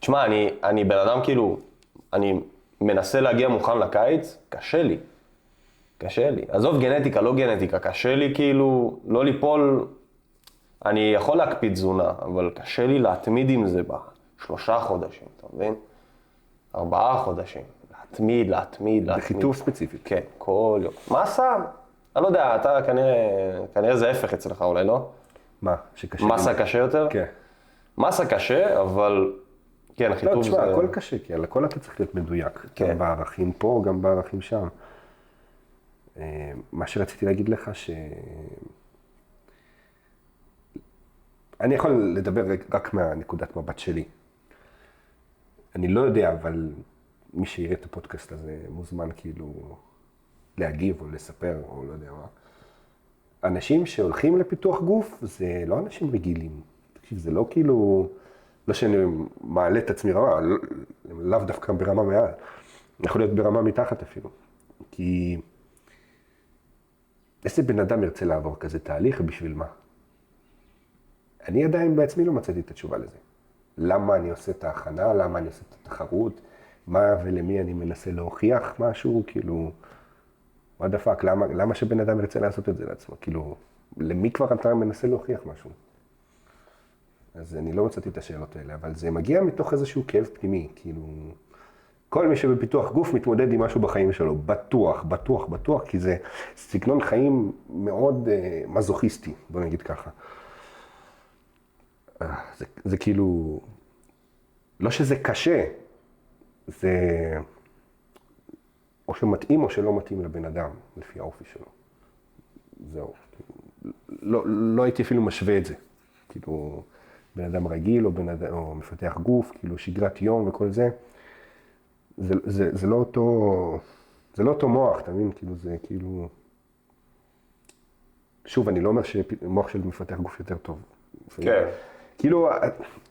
תשמע, אני בן אדם כאילו, אני מנסה להגיע מוכן לקיץ, קשה לי. עזוב גנטיקה, לא גנטיקה, קשה לי כאילו לא ליפול, אני יכול להקפיד תזונה, אבל קשה לי להתמיד עם זה ב3 חודשים, אתה מבין? 4 חודשים, להתמיד.
בחיתוך ספציפית.
כן, כל יום. מה עשה? אני לא יודע, אתה כנראה זה ההפך אצלך אולי, לא?
מה? שקשה?
מסה קשה יותר?
כן.
מסה קשה, אבל כן, החיתוך
לא,
זה...
תשמע, הכל קשה, כי על הכל אתה צריך להיות מדויק.
כן.
גם בערכים פה, גם בערכים שם. מה שרציתי להגיד לך אני יכול לדבר רק מהנקודת מבט שלי. אני לא יודע, אבל מי שיראה את הפודקאסט הזה מוזמן כאילו להגיב או לספר או לא יודע מה. אנשים שהולכים לפיתוח גוף זה לא אנשים רגילים. תקשיב, זה לא כאילו, לא שאני מעלה את עצמי רמה, לאו דווקא ברמה מעל. יכול להיות ברמה מתחת אפילו. כי איזה בן אדם ירצה לעבור כזה תהליך ובשביל מה? אני עדיין בעצמי לא מצאתי את התשובה לזה. למה אני עושה את ההכנה, למה אני עושה את התחרות, מה ולמי אני מנסה להוכיח משהו, כאילו, מה דפק, למה שבן אדם ירצה לעשות את זה לעצמו? כאילו, למי כבר אתה מנסה להוכיח משהו? אז אני לא מצאתי את השאלות האלה, אבל זה מגיע מתוך איזשהו כאב פנימי, כאילו, כל מי שבפיתוח גוף מתמודד עם משהו בחיים שלו, בטוח, כי זה סגנון חיים מאוד מזוכיסטי, בוא נגיד ככה. זה כאילו, לא שזה קשה, זה או שמתאים או שלא מתאים לבן אדם, לפי האופי שלו. זהו. לא הייתי אפילו משווה את זה. כאילו, בן אדם רגיל או מפתח גוף, כאילו שגרת יום וכל זה. זה לא אותו מוח, אתה מבין? כאילו זה כאילו... שוב, אני לא אומר שמוח של מפתח גוף יותר טוב.
כן.
כאילו,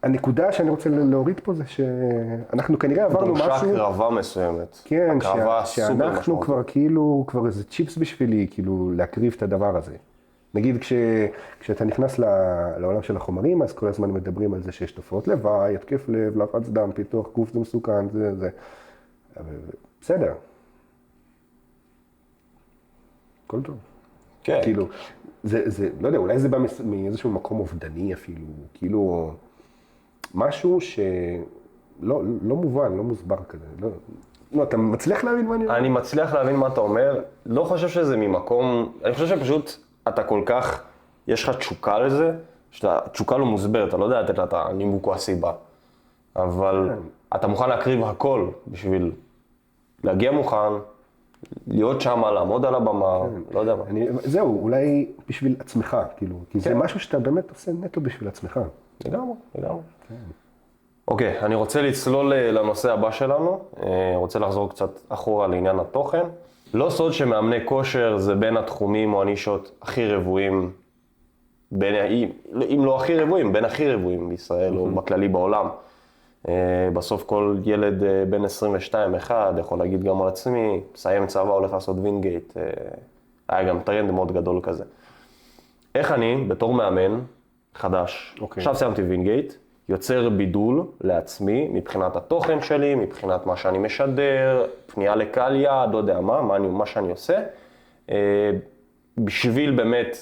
הנקודה שאני רוצה להוריד פה זה שאנחנו כנראה עברנו משהו...
דרושה הקרבה מסוימת.
כן,
הקרבה סופר
שאנחנו
משמעותית.
כבר כאילו, כבר איזה צ'יפס בשבילי, כאילו, להקריב את הדבר הזה. נגיד, כשאתה נכנס לעולם של החומרים, אז כל הזמן מדברים על זה שיש תופעות לוואי, התקף לב, לחץ דם, פיתוח גוף זה מסוכן, זה. בסדר. הכל טוב.
כן.
כאילו, זה, לא יודע, אולי זה בא מאיזשהו מקום אובדני אפילו, כאילו, משהו שלא מובן, לא מוסבר כזה, לא, אתה מצליח להבין מה אני אומר?
אני מצליח להבין מה אתה אומר, לא חושב שזה ממקום, אני חושב שפשוט אתה כל כך, יש לך תשוקה לזה, תשוקה לא מוסברת, אתה לא יודע לתת לה את הנימוק או הסיבה. אבל אתה מוכן להקריב הכל בשביל להגיע מוכן, להיות שם, לעמוד על הבמה, לא יודע מה.
זהו, אולי בשביל עצמך, כאילו, כי זה משהו שאתה באמת עושה נטו בשביל עצמך.
לגמרי. אוקיי, אני רוצה לצלול לנושא הבא שלנו, רוצה לחזור קצת אחורה לעניין התוכן. לא סוד שמאמני כושר זה בין התחומים או הנישות הכי רבועים, אם לא הכי רבועים, בין הכי רבועים בישראל או בכללי בעולם. בסוף כל ילד בין 22-1, יכול להגיד גם על עצמי, מסיים צבא, הולך לעשות וינגייט, היה גם טרנד מאוד גדול כזה. איך אני, בתור מאמן חדש, עכשיו סיימתי וינגייט, יוצר בידול לעצמי מבחינת התוכן שלי, מבחינת מה שאני משדר, פנייה לקהל יעד, לא יודע מה שאני עושה, בשביל באמת,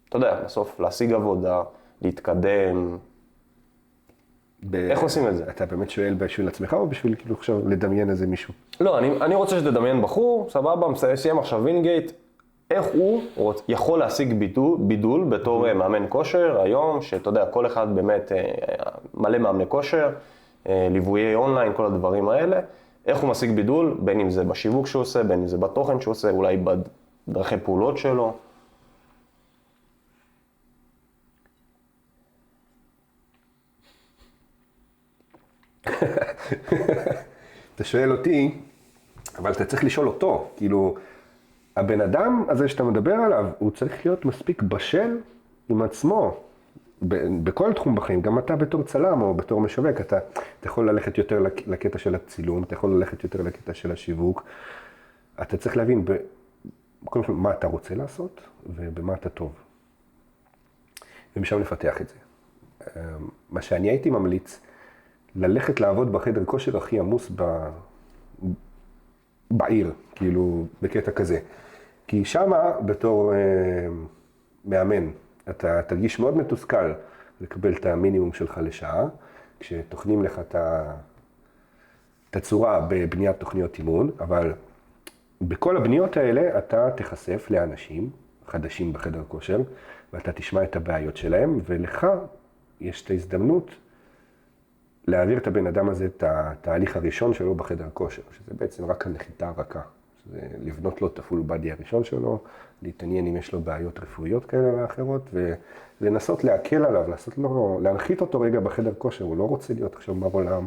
אתה יודע, בסוף להשיג עבודה, להתקדם. איך עושים את זה?
אתה באמת שואל בשביל עצמך או בשביל כאילו עכשיו לדמיין איזה מישהו?
לא, אני רוצה שתדמיין בחור, סבבה, סיים עכשיו וינגייט, איך הוא יכול להשיג בידול בתור מאמן כושר היום, שאתה יודע, כל אחד באמת מלא מאמני כושר, ליוויי אונליין, כל הדברים האלה, איך הוא משיג בידול, בין אם זה בשיווק שהוא עושה, בין אם זה בתוכן שהוא עושה, אולי בדרכי פעולות שלו.
אתה שואל אותי, אבל אתה צריך לשאול אותו, כאילו, הבן אדם הזה שאתה מדבר עליו, הוא צריך להיות מספיק בשל עם עצמו, בכל תחום בחיים, גם אתה בתור צלם או בתור משווק, אתה יכול ללכת יותר לקטע של הצילום, אתה יכול ללכת יותר לקטע של השיווק, אתה צריך להבין קודם כל מה אתה רוצה לעשות ובמה אתה טוב, ומשם לפתח את זה. מה שאני הייתי ממליץ, ללכת לעבוד בחדר כושר הכי עמוס בעיר, כאילו בקטע כזה. כי שמה בתור מאמן, אתה תרגיש מאוד מתוסכל לקבל את המינימום שלך לשעה, כשתוכנים לך את הצורה בבניית תוכניות אימון, אבל בכל הבניות האלה אתה תחשף לאנשים חדשים בחדר כושר, ואתה תשמע את הבעיות שלהם, ולך יש את ההזדמנות להעביר את הבן אדם הזה את התהליך הראשון שלו בחדר כושר, שזה בעצם רק הנחיתה הרכה. שזה לבנות לו את הפול בדי הראשון שלו, להתעניין אם יש לו בעיות רפואיות כאלה ואחרות, ולנסות להקל עליו, להנחית אותו רגע בחדר כושר. הוא לא רוצה להיות עכשיו מר עולם,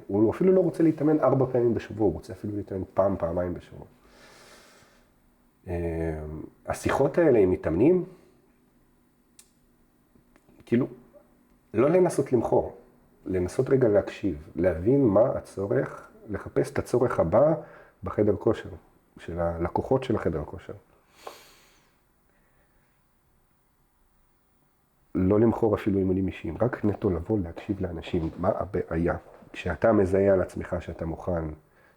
הוא אפילו לא רוצה להתאמן 4 פעמים בשבוע, הוא רוצה אפילו להתאמן פעמיים בשבוע. השיחות האלה עם מתאמנים, כאילו, לא לנסות למכור, לנסות רגע להקשיב, להבין מה הצורך, לחפש את הצורך הבא בחדר כושר, של הלקוחות של החדר כושר. לא למכור אפילו אימונים אישיים, רק נטו לבוא להקשיב לאנשים, מה הבעיה. כשאתה מזהה על עצמך שאתה מוכן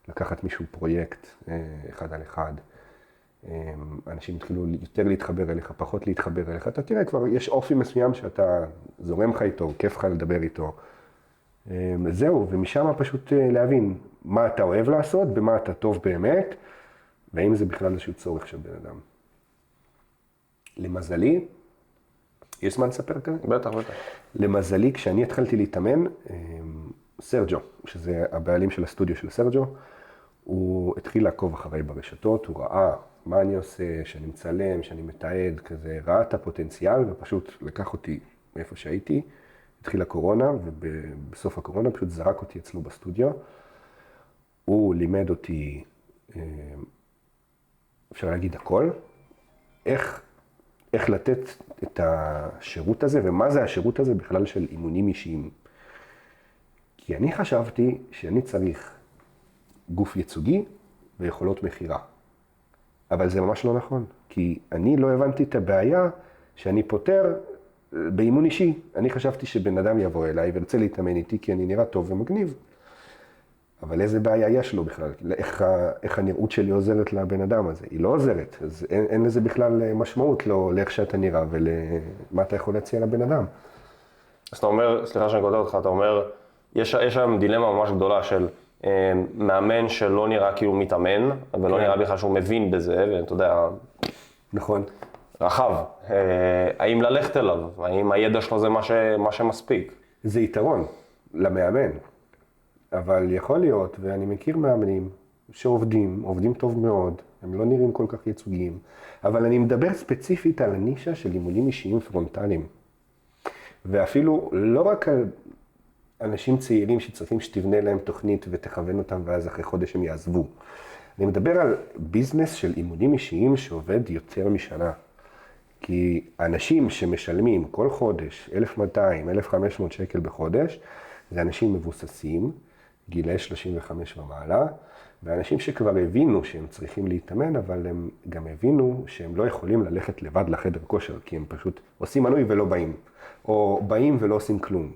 לקחת מישהו פרויקט אחד על אחד, אנשים התחילו יותר להתחבר אליך, פחות להתחבר אליך, אתה תראה כבר, יש אופי מסוים שאתה זורם לך איתו, כיף לך לדבר איתו. זהו, ומשם פשוט להבין מה אתה אוהב לעשות, במה אתה טוב באמת, והאם זה בכלל איזשהו צורך של בן אדם. למזלי, יש זמן לספר כזה?
בטח.
למזלי, כשאני התחלתי להתאמן, סרג'ו, שזה הבעלים של הסטודיו של סרג'ו, הוא התחיל לעקוב אחריי ברשתות, הוא ראה מה אני עושה, שאני מצלם, שאני מתעד, כזה, ראה את הפוטנציאל ופשוט לקח אותי מאיפה שהייתי. התחילה קורונה, ובסוף הקורונה פשוט זרק אותי אצלו בסטודיו. הוא לימד אותי, אפשר להגיד הכל, איך לתת את השירות הזה, ומה זה השירות הזה בכלל של אימונים אישיים. כי אני חשבתי שאני צריך גוף ייצוגי ויכולות מחירה. אבל זה ממש לא נכון, כי אני לא הבנתי את הבעיה שאני פותר באימון אישי. אני חשבתי שבן אדם יבוא אליי ורצה להתאמן איתי כי אני נראה טוב ומגניב. אבל איזה בעיה יש לו בכלל? איך הנראות שלי עוזרת לבן אדם הזה? היא לא עוזרת, אז אין לזה בכלל משמעות לאיך שאתה נראה ולמה אתה יכול להציע לבן אדם.
אז אתה אומר, סליחה שאני כותב אותך, אתה אומר, יש שם דילמה ממש גדולה של מאמן שלא נראה כאילו מתאמן, ולא נראה בכלל שהוא מבין בזה, ואתה יודע,
נכון.
רחב. האם ללכת אליו? האם הידע שלו זה מה שמספיק?
זה יתרון למאמן, אבל יכול להיות, ואני מכיר מאמנים עובדים טוב מאוד, הם לא נראים כל כך ייצוגיים, אבל אני מדבר ספציפית על הנישה של אימונים אישיים פרונטליים. ואפילו לא רק על אנשים צעירים שצריכים שתבנה להם תוכנית ותכוון אותם ואז אחרי חודש הם יעזבו. אני מדבר על ביזנס של אימונים אישיים שעובד יותר משנה. כי אנשים שמשלמים כל חודש 1,200, 1,500 שקל בחודש, זה אנשים מבוססים, גילי 35 ומעלה, ואנשים שכבר הבינו שהם צריכים להתאמן, אבל הם גם הבינו שהם לא יכולים ללכת לבד לחדר כושר, כי הם פשוט עושים מנוי ולא באים, או באים ולא עושים כלום.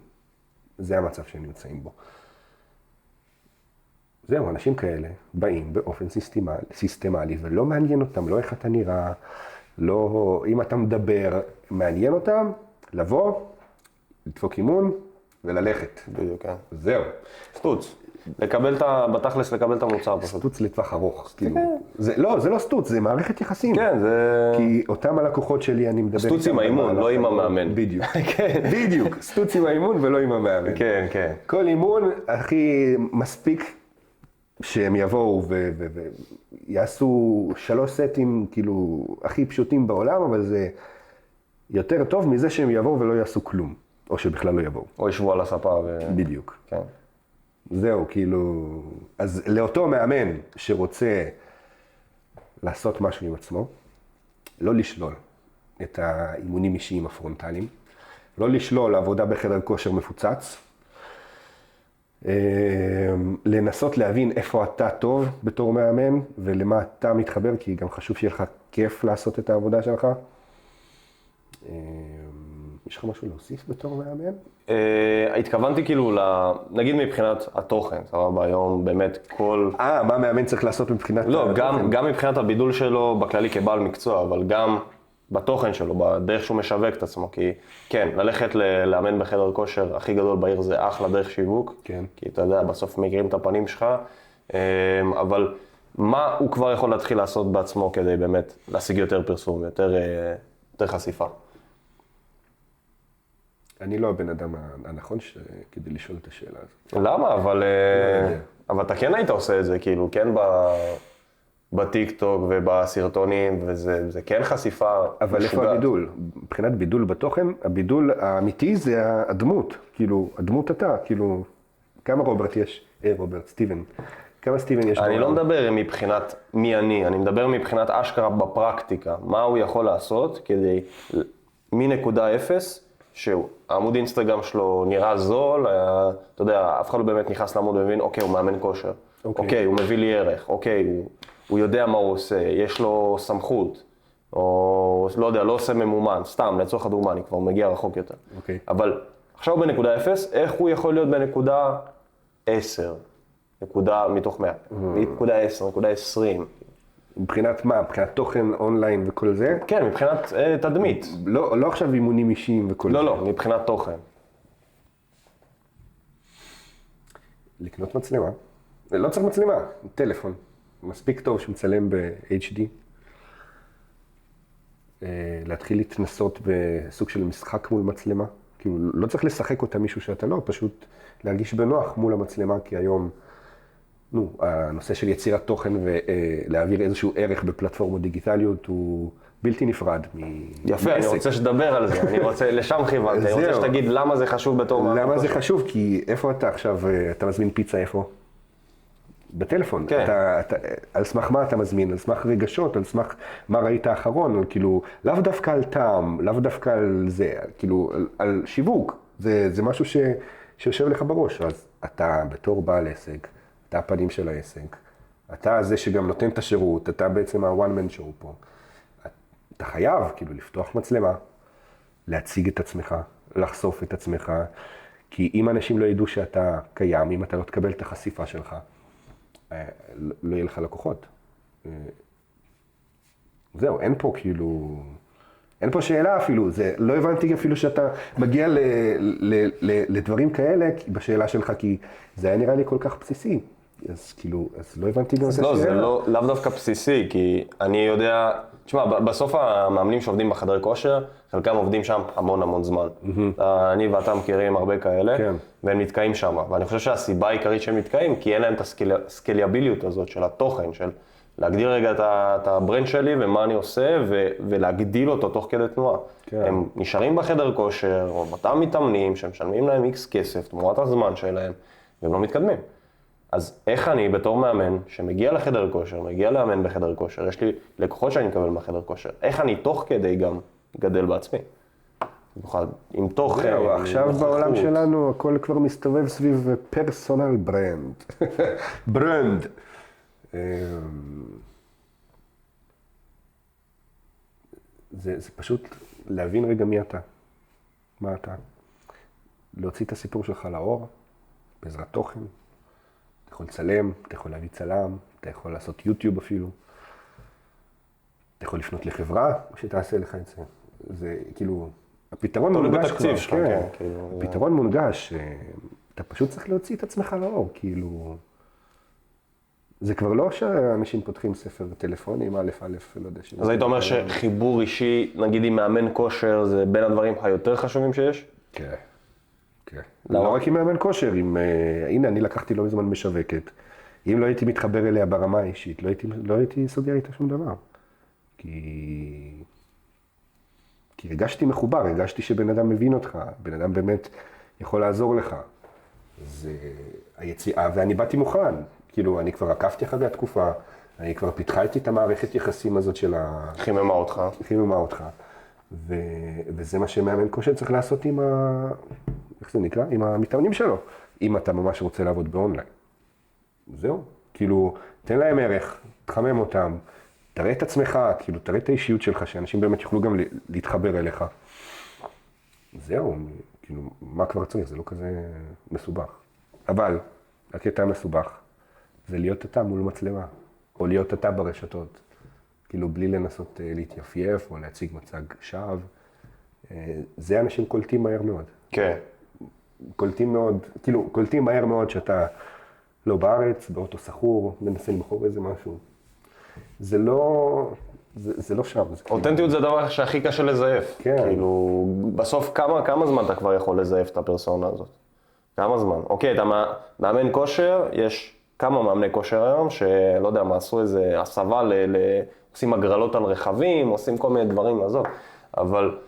זה המצב שהם נמצאים בו. זהו, אנשים כאלה באים באופן סיסטמלי, ולא מעניין אותם, לא איך אתה נראה, לא אם אתה מדבר, מעניין אותם, לבוא, לדפוק אימון וללכת.
בדיוק, כן.
זהו.
סטוץ. בתכלס לקבל את המוצר פשוט.
סטוץ לטווח ארוך. זה לא סטוץ, זה מערכת יחסים.
כן, זה...
כי אותם הלקוחות שלי, אני מדבר...
סטוץ עם האימון, לא עם המאמן.
בדיוק. בדיוק. סטוץ עם האימון ולא עם המאמן.
כן, כן.
כל אימון הכי מספיק שהם יבואו ויעשו 3 סטים כאילו הכי פשוטים בעולם, אבל זה יותר טוב מזה שהם יבואו ולא יעשו כלום, או שבכלל לא יבואו.
או ישבו על הספה
בדיוק.
כן.
זהו, כאילו... אז לאותו מאמן שרוצה לעשות משהו עם עצמו, לא לשלול את האימונים אישיים הפרונטליים, לא לשלול עבודה בחדר כושר מפוצץ, לנסות להבין איפה אתה טוב בתור מאמן ולמה אתה מתחבר, כי גם חשוב שיהיה לך כיף לעשות את העבודה שלך. יש לך משהו להוסיף בתור מאמן?
התכוונתי כאילו, נגיד מבחינת התוכן, סבבה, היום באמת כל...
מה מאמן צריך לעשות מבחינת
לא, גם מבחינת הבידול שלו בכללי כבעל מקצוע, אבל גם בתוכן שלו, בדרך שהוא משווק את עצמו, כי כן, ללכת לאמן בחדר כושר הכי גדול בעיר זה אחלה דרך שיווק,
כן.
כי אתה יודע, בסוף מכירים את הפנים שלך, אבל מה הוא כבר יכול להתחיל לעשות בעצמו כדי באמת להשיג יותר פרסום, יותר חשיפה?
אני לא הבן אדם הנכון כדי לשאול את השאלה הזאת.
למה? אבל אתה כן היית עושה את זה, כאילו, כן בטיק טוק ובסרטונים, וזה כן חשיפה משוגעת.
אבל איפה הבידול? מבחינת בידול בתוכן, הבידול האמיתי זה הדמות, כאילו, הדמות אתה, כאילו, כמה רוברט יש? סטיבן. כמה סטיבן יש?
אני לא מדבר מבחינת מי אני מדבר מבחינת אשכרה בפרקטיקה. מה הוא יכול לעשות כדי, מנקודה 0, שהעמוד אינסטגרם שלו נראה זול, אתה יודע, אף אחד לא באמת נכנס לעמוד ומבין, אוקיי, הוא מאמן כושר, אוקיי, הוא מביא לי ערך, אוקיי, הוא יודע מה הוא עושה, יש לו סמכות, או לא יודע, לא עושה ממומן, סתם, לצורך הדוגמה, אני כבר מגיע רחוק יותר.
אוקיי.
אבל עכשיו בנקודה 0, איך הוא יכול להיות בנקודה 10, נקודה מתוך 100, נקודה 10, נקודה 20.
מבחינת מה? מבחינת תוכן אונליין וכל זה?
כן, מבחינת תדמית.
לא עכשיו אימונים אישיים וכל זה.
לא, מבחינת תוכן.
לקנות מצלמה. לא צריך מצלמה, טלפון. מספיק טוב שמצלם ב-HD. להתחיל להתנסות בסוג של משחק מול מצלמה. כאילו, לא צריך לשחק אותה מישהו שאתה לא, פשוט להרגיש בנוח מול המצלמה, כי היום, הנושא של יצירת תוכן ולהעביר איזשהו ערך בפלטפורמות דיגיטליות הוא בלתי נפרד מעסק.
יפה, אני רוצה שתדבר על זה, אני רוצה, לשם כיוונתי, אני רוצה שתגיד למה זה חשוב בתור מאמן.
למה זה חשוב? כי איפה אתה עכשיו, אתה מזמין פיצה איפה? בטלפון.
כן.
על סמך מה אתה מזמין? על סמך רגשות, על סמך מה ראית האחרון, כאילו, לאו דווקא על טעם, לאו דווקא על זה, כאילו, על שיווק. זה משהו שיושב לך בראש. אז אתה בתור בעל עסק, אתה הפנים של העסק, אתה זה שגם נותן את השירות, אתה בעצם ה-one man show פה. אתה חייב, כאילו, לפתוח מצלמה, להציג את עצמך, לחשוף את עצמך, כי אם אנשים לא ידעו שאתה קיים, אם אתה לא תקבל את החשיפה שלך, לא יהיה לך לקוחות. זהו, אין פה כאילו, אין פה שאלה אפילו, לא הבנתי אפילו שאתה מגיע לדברים כאלה בשאלה שלך, כי זה היה נראה לי כל כך בסיסי. אז כאילו, אז לא הבנתי גם את
לא, זה
השאלה.
לאו דווקא בסיסי, כי אני יודע, תשמע, בסוף המאמנים שעובדים בחדר כושר, חלקם עובדים שם המון זמן. אני ואתה מכירים הרבה כאלה,
כן.
והם נתקעים שם. ואני חושב שהסיבה העיקרית שהם נתקעים, כי אין להם את הסקליאביליות הזאת של התוכן, של להגדיר רגע את הברנד שלי ומה אני עושה, ולהגדיל אותו תוך כדי תנועה.
כן.
הם נשארים בחדר כושר, או אותם מתאמנים, שמשלמים להם X כסף, תמורת הזמן שלהם, והם לא מתקדמים. אז איך אני בתור מאמן שמגיע לחדר כושר, מגיע לאמן בחדר כושר, יש לי לקוחות שאני מקבל מהחדר כושר, איך אני תוך כדי גם גדל בעצמי? במיוחד עם תוכן,
זהו, עכשיו
נוכחות.
בעולם שלנו הכל כבר מסתובב סביב פרסונל ברנד. ברנד. זה פשוט להבין רגע מי אתה, מה אתה. להוציא את הסיפור שלך לאור, בעזרת תוכן. אתה יכול לצלם, אתה יכול להביא צלם, אתה יכול לעשות יוטיוב אפילו. אתה יכול לפנות לחברה, או שתעשה לך את זה. זה כאילו, הפתרון
תלוי
מונגש
בתקציב
כבר,
שלך,
כן.
כן, כאילו,
הפתרון מונגש, אתה פשוט צריך להוציא את עצמך לאור, כאילו... זה כבר לא שאנשים פותחים ספר טלפונים, א', לא יודע.
אז היית אומר שחיבור אישי, נגיד עם מאמן כושר, זה בין הדברים היותר חשובים שיש?
כן, כן. לא רק עם מאמן כושר, הנה, אני לקחתי לא מזמן משווקת. אם לא הייתי מתחבר אליה ברמה האישית, לא הייתי סוגר איתה שום דבר. כי הרגשתי מחובר, הרגשתי שבן אדם מבין אותך, בן אדם באמת יכול לעזור לך. זה היציאה, ואני באתי מוכן. כאילו, אני כבר עקבתי אחרי התקופה, אני כבר פיתחתי את המערכת יחסים הזאת של
חיממה אותך.
חיממה אותך. וזה מה שמאמן כושר צריך לעשות עם איך זה נקרא? עם המתאמנים שלו. אם אתה ממש רוצה לעבוד באונליין. זהו. כאילו, תן להם ערך, תחמם אותם, תראה את עצמך, כאילו, תראה את האישיות שלך, שאנשים באמת יוכלו גם להתחבר אליך. זהו, כאילו, מה כבר צריך? זה לא כזה מסובך. אבל, הקטע המסובך, זה להיות אתה מול מצלמה, או להיות אתה ברשתות. כאילו, בלי לנסות להתייפייף או להציג מצג שווא. זה אנשים קולטים מהר מאוד.
כן.
קולטים מאוד, כאילו, קולטים מהר מאוד שאתה לא בארץ, באוטו סחור, מנסה למכור איזה משהו. זה לא שם.
אותנטיות זה הדבר שהכי קשה לזייף.
כן.
כאילו, בסוף כמה זמן אתה כבר יכול לזייף את הפרסונה הזאת? כמה זמן? אוקיי, אתה מאמן כושר, יש כמה מאמני כושר היום, שלא יודע מה, עשו איזה הסבה עושים הגרלות על רכבים, עושים כל מיני דברים, עזוב. אבל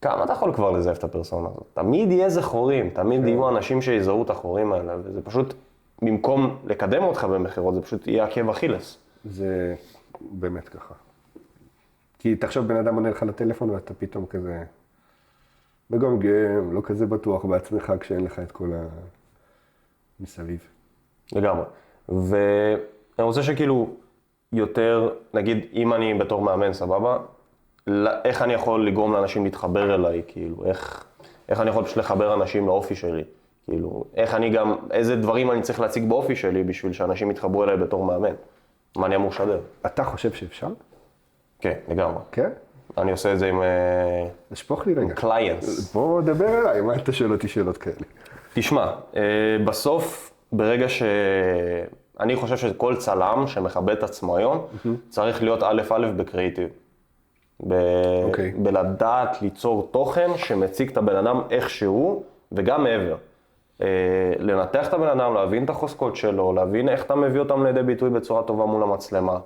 כמה אתה יכול כבר לזייף את הפרסונה הזאת? תמיד יהיה איזה חורים, תמיד יהיו אנשים שיזהו את החורים האלה, וזה פשוט, במקום לקדם אותך במחירות, זה פשוט יהיה עקב אכילס.
זה באמת ככה. כי תחשוב, בן אדם עונה לך לטלפון ואתה פתאום כזה מגמגם, לא כזה בטוח בעצמך כשאין לך את כל מסביב.
לגמרי. ואני רוצה שכאילו יותר, נגיד, אם אני בתור מאמן, סבבה, איך אני יכול לגרום לאנשים להתחבר אליי, כאילו, איך אני יכול פשוט לחבר אנשים לאופי שלי, כאילו, איך אני גם, איזה דברים אני צריך להציג באופי שלי בשביל שאנשים יתחברו אליי בתור מאמן, מה אני אמור לשדר.
אתה חושב שאפשר?
כן, לגמרי.
כן?
אני עושה את זה עם
לשפוך לי רגע.
קליינטס.
בוא דבר אליי, מה אתה שואל אותי שאלות כאלה?
תשמע, בסוף, ברגע אני חושב שכל צלם שמכבד את עצמו היום, צריך להיות א' בקריאיטיב. בלדעת ליצור תוכן שמציג את הבן אדם איך שהוא, וגם מעבר. לנתח את הבן אדם, להבין את החוזקות שלו, להבין איך אתה מביא אותם לידי ביטוי בצורה טובה מול המצלמה.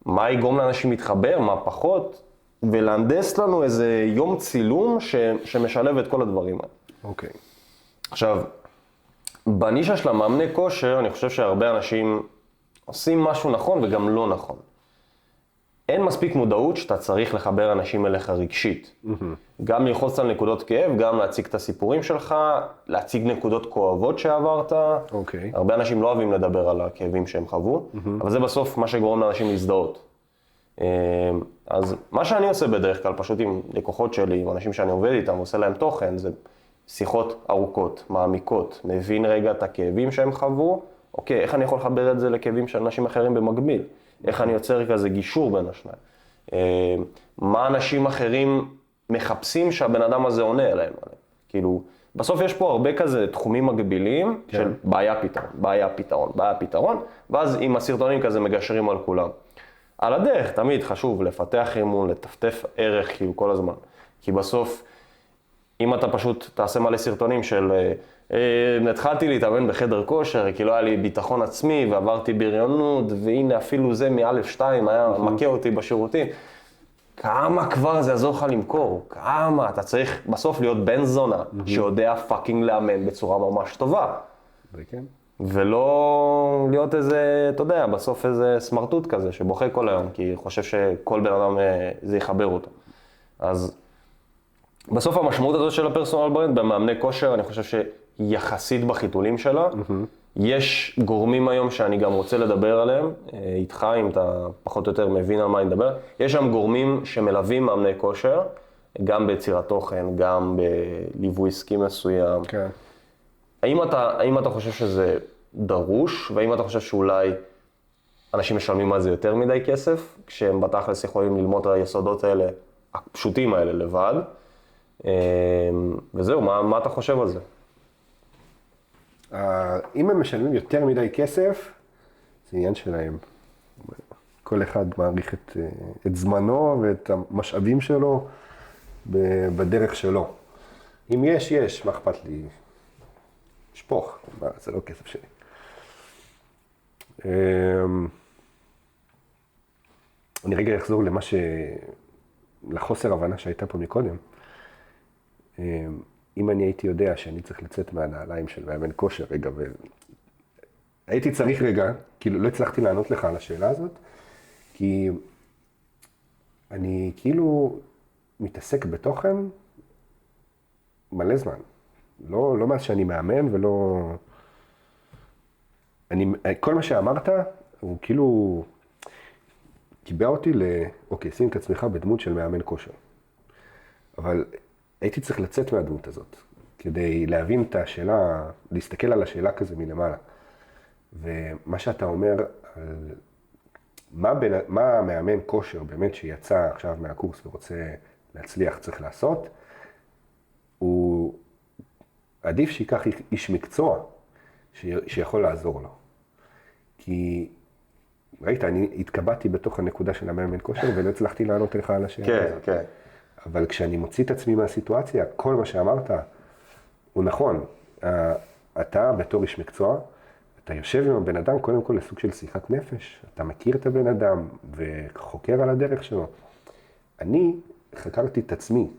מה יגרום לאנשים להתחבר, מה פחות, ולהנדס לנו איזה יום צילום שמשלב את כל הדברים האלה.
אוקיי.
עכשיו, בנישה של המאמני כושר, אני חושב שהרבה אנשים עושים משהו נכון וגם לא נכון. אין מספיק מודעות שאתה צריך לחבר אנשים אליך רגשית. גם ללחוץ על נקודות כאב, גם להציג את הסיפורים שלך, להציג נקודות כואבות שעברת.
אוקיי.
הרבה אנשים לא אוהבים לדבר על הכאבים שהם חוו, אבל זה בסוף מה שגורם לאנשים להזדהות. אז מה שאני עושה בדרך כלל, פשוט עם לקוחות שלי, עם אנשים שאני עובד איתם, ועושה להם תוכן, זה שיחות ארוכות, מעמיקות, מבין רגע את הכאבים שהם חוו, אוקיי, איך אני יכול לחבר את זה לכאבים של אנשים אחרים במקביל? איך אני יוצר כזה גישור בין השניים? מה אנשים אחרים מחפשים שהבן אדם הזה עונה אליהם? כאילו, בסוף יש פה הרבה כזה תחומים מגבילים של בעיה פתרון, בעיה פתרון, בעיה פתרון, ואז עם הסרטונים כזה מגשרים על כולם. על הדרך תמיד חשוב לפתח אימון, לטפטף ערך כאילו כל הזמן. כי בסוף, אם אתה פשוט תעשה מלא סרטונים של התחלתי להתאמן בחדר כושר, כאילו היה לי ביטחון עצמי ועברתי בריונות, והנה אפילו זה מ-א'2 היה מכה אותי בשירותים. כמה כבר זה יעזור לך למכור? כמה? אתה צריך בסוף להיות בן זונה שיודע פאקינג לאמן בצורה ממש טובה.
וכן.
ולא להיות איזה, אתה יודע, בסוף איזה סמרטוט כזה שבוכה כל היום, כי חושב שכל בן אדם זה יחבר אותו. אז בסוף המשמעות הזאת של הפרסונל ברנד במאמני כושר, אני חושב שהיא יחסית בחיתולים שלה. יש גורמים היום שאני גם רוצה לדבר עליהם, איתך אם אתה פחות או יותר מבין על מה אני מדבר. יש שם גורמים שמלווים מאמני כושר, גם ביצירת תוכן, גם בליווי עסקי מסוים.
כן.
האם אתה חושב שזה דרוש, והאם אתה חושב שאולי אנשים משלמים על זה יותר מדי כסף, כשהם בתכלס יכולים ללמוד את היסודות האלה, הפשוטים האלה לבד? וזהו, מה אתה חושב על זה?
אם הם משלמים יותר מדי כסף, זה עניין שלהם. כל אחד מעריך את זמנו ואת המשאבים שלו בדרך שלו. אם יש, מה אכפת לי? שפוך, זה לא כסף שלי. אני רגע אחזור לחוסר הבנה שהייתה פה מקודם. אם אני הייתי יודע שאני צריך לצאת מהנעליים של מאמן כושר רגע, הייתי צריך רגע, כאילו לא הצלחתי לענות לך על השאלה הזאת, כי אני כאילו מתעסק בתוכן מלא זמן. לא מאז שאני מאמן ולא... כל מה שאמרת הוא כאילו קיבע אותי אוקיי, שים את עצמך בדמות של מאמן כושר. אבל הייתי צריך לצאת מהדמות הזאת, כדי להבין את השאלה, להסתכל על השאלה כזה מלמעלה. ומה שאתה אומר, מה מאמן כושר באמת שיצא עכשיו מהקורס ורוצה להצליח צריך לעשות, הוא עדיף שיקח איש מקצוע שיכול לעזור לו. כי ראית, אני התקבעתי בתוך הנקודה של המאמן כושר ולא הצלחתי לענות לך על השאלה הזאת.
כן.
אבל כשאני מוציא את עצמי מהסיטואציה, כל מה שאמרת הוא נכון. אתה בתור איש מקצוע, אתה יושב עם הבן אדם קודם כל לסוג של שיחת נפש, אתה מכיר את הבן אדם וחוקר על הדרך שלו. אני חקרתי את עצמי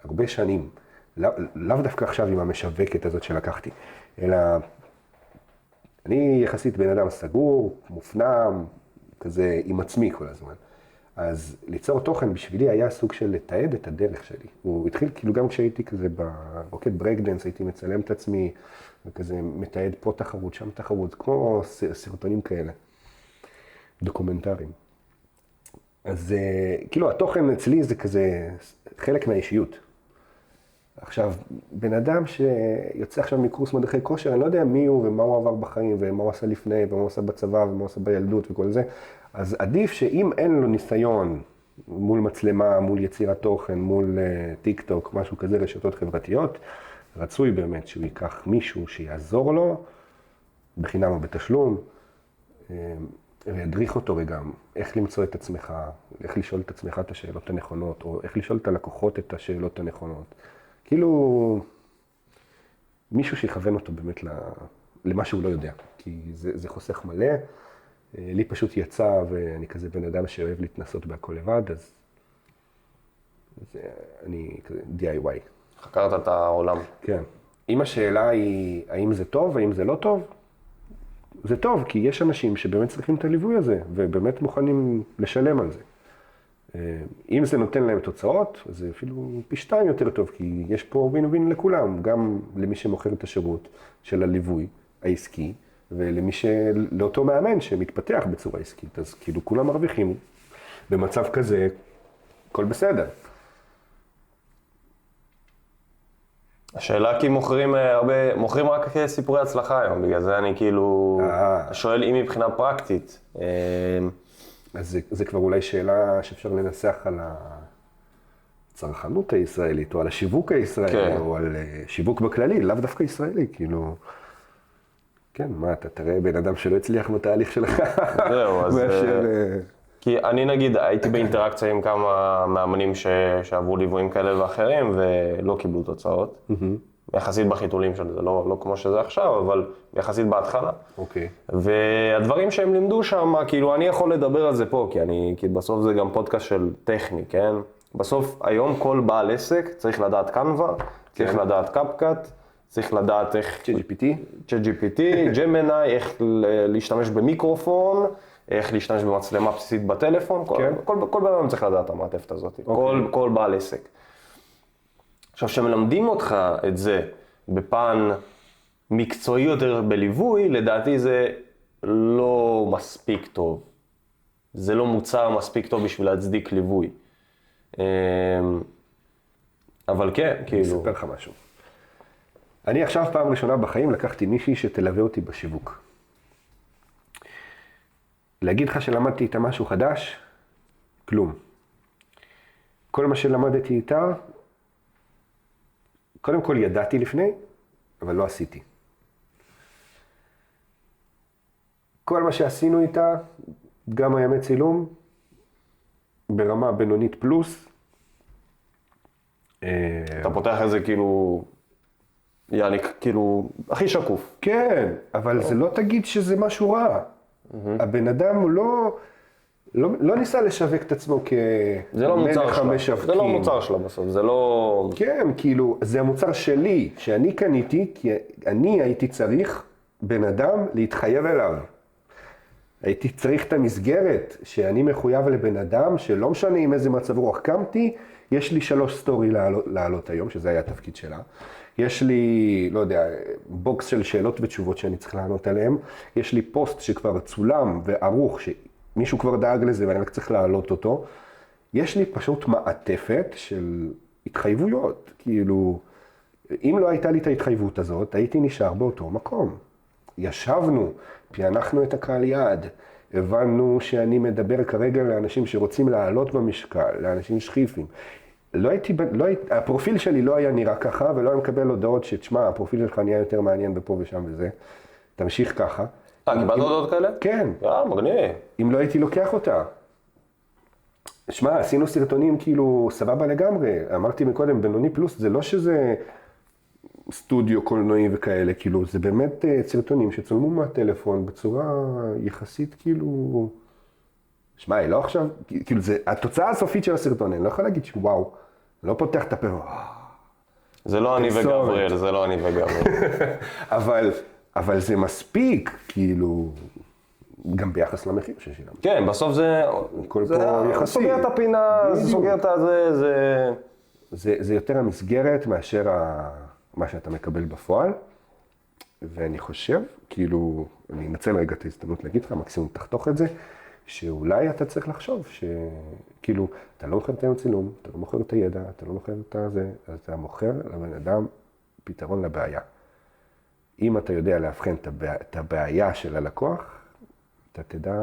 הרבה שנים, לאו דווקא עכשיו עם המשווקת הזאת שלקחתי, אלא אני יחסית בן אדם סגור, מופנם, כזה עם עצמי כל הזמן. אז ליצור תוכן בשבילי היה סוג של לתעד את הדרך שלי. הוא התחיל כאילו גם כשהייתי כזה ברוקט ברקדנס, הייתי מצלם את עצמי וכזה מתעד פה תחרות, שם תחרות, כמו סרטונים כאלה, דוקומנטריים. אז כאילו התוכן אצלי זה כזה חלק מהאישיות. עכשיו, בן אדם שיוצא עכשיו מקורס מדריכי כושר, אני לא יודע מי הוא ומה הוא עבר בחיים ומה הוא עשה לפני ומה הוא עשה בצבא ומה הוא עשה בילדות וכל זה, אז עדיף שאם אין לו ניסיון מול מצלמה, מול יצירת תוכן, מול טיק טוק, משהו כזה, רשתות חברתיות, רצוי באמת שהוא ייקח מישהו שיעזור לו, בחינם או בתשלום, וידריך אותו רגע, איך למצוא את עצמך, איך לשאול את עצמך את השאלות הנכונות, או איך לשאול את הלקוחות את השאלות הנכונות. כאילו, מישהו שיכוון אותו באמת למה שהוא לא יודע, כי זה חוסך מלא. לי פשוט יצא, ואני כזה בן אדם שאוהב להתנסות בהכל לבד, אז אני כזה DIY.
חקרת את העולם.
כן. אם השאלה היא, האם זה טוב, האם זה לא טוב? זה טוב, כי יש אנשים שבאמת צריכים את הליווי הזה, ובאמת מוכנים לשלם על זה. אם זה נותן להם תוצאות, זה אפילו פי 2 יותר טוב, כי יש פה ווין ווין לכולם, גם למי שמוכר את השירות של הליווי העסקי, לאותו מאמן שמתפתח בצורה עסקית, אז כאילו כולם מרוויחים, במצב כזה, הכל בסדר.
השאלה כי מוכרים רק סיפורי הצלחה היום, בגלל זה אני כאילו שואל אם מבחינה
הצרכנות הישראלית, או על השיווק הישראלי,
כן.
או על שיווק בכללי, לאו דווקא ישראלי, כאילו... כן, מה, אתה תראה בן אדם שלא הצליח בתהליך שלך,
זהו, אז...
מאשר...
כי אני נגיד הייתי באינטראקציה עם כמה מאמנים שעברו ליוויים כאלה ואחרים ולא קיבלו תוצאות. יחסית בחיתולים של זה, לא כמו שזה עכשיו, אבל יחסית בהתחלה.
אוקיי.
והדברים שהם לימדו שם, כאילו אני יכול לדבר על זה פה, כי בסוף זה גם פודקאסט של טכני, כן? בסוף היום כל בעל עסק צריך לדעת קנווה, צריך לדעת קפקט, צריך לדעת איך... ChatGPT, ג'מיני, איך להשתמש במיקרופון, איך להשתמש במצלמה בסיסית בטלפון, כל בן אדם צריך לדעת את המעטפת הזאת, כל בעל עסק. עכשיו, כשמלמדים אותך את זה בפן מקצועי יותר בליווי, לדעתי זה לא מספיק טוב. זה לא מוצר מספיק טוב בשביל להצדיק ליווי. אבל כן, כאילו...
אני אספר לך משהו. אני עכשיו פעם ראשונה בחיים לקחתי מישהי שתלווה אותי בשיווק. להגיד לך שלמדתי איתה משהו חדש? כלום. כל מה שלמדתי איתה, קודם כל ידעתי לפני, אבל לא עשיתי. כל מה שעשינו איתה, גם הימי צילום, ברמה בינונית פלוס.
אתה פותח את זה כאילו, יעני, כאילו, הכי שקוף.
כן, אבל זה לא תגיד שזה משהו רע. הבן אדם הוא לא ניסה לשווק את עצמו
זה לא מוצר שלה, זה לא מוצר שלה בסוף, זה לא...
כן, כאילו, זה המוצר שלי, שאני קניתי, כי אני הייתי צריך בן אדם להתחייב אליו. הייתי צריך את המסגרת שאני מחויב לבן אדם, שלא משנה עם איזה מצב רוח קמתי, יש לי 3 סטורי לעלות היום, שזה היה התפקיד שלה. יש לי, לא יודע, בוקס של שאלות ותשובות שאני צריך לענות עליהם. יש לי פוסט שכבר צולם וערוך, שמישהו כבר דאג לזה ואני רק צריך להעלות אותו. יש לי פשוט מעטפת של התחייבויות. כאילו, אם לא הייתה לי את ההתחייבות הזאת, הייתי נשאר באותו מקום. ישבנו, פענחנו את הקהל יעד. הבנו שאני מדבר כרגע לאנשים שרוצים לעלות במשקל, לאנשים שכיפים. הפרופיל שלי לא היה נראה ככה, ולא היה מקבל הודעות שתשמע, הפרופיל שלך נהיה יותר מעניין בפה ושם וזה. תמשיך ככה.
קיבלת הודעות כאלה?
כן.
מגניב.
אם לא הייתי לוקח אותה. שמע, עשינו סרטונים כאילו סבבה לגמרי. אמרתי מקודם, בינוני פלוס, זה לא שזה סטודיו קולנועי וכאלה, כאילו, זה באמת סרטונים שצולמו מהטלפון בצורה יחסית כאילו... שמע, היא לא עכשיו, כאילו, זה התוצאה הסופית של הסרטון, אני לא יכול להגיד שוואו, אני לא פותח את הפה,
זה לא אני וגבריאל, זה לא אני וגבריאל.
אבל זה מספיק, כאילו, גם ביחס למחיר ששילמת.
כן, בסוף זה סוגר את הפינה, זה סוגר את זה.
זה יותר המסגרת מאשר מה שאתה מקבל בפועל, ואני חושב, כאילו, אני אנצל רגע את ההזדמנות להגיד לך, מקסימום תחתוך את זה, שאולי אתה צריך לחשוב שכאילו, אתה לא מוכר את היום צילום, אתה לא מוכר את הידע, אתה לא מוכר את זה, אז אתה מוכר לבן אדם פתרון לבעיה. אם אתה יודע להבחן את הבעיה של הלקוח, אתה תדע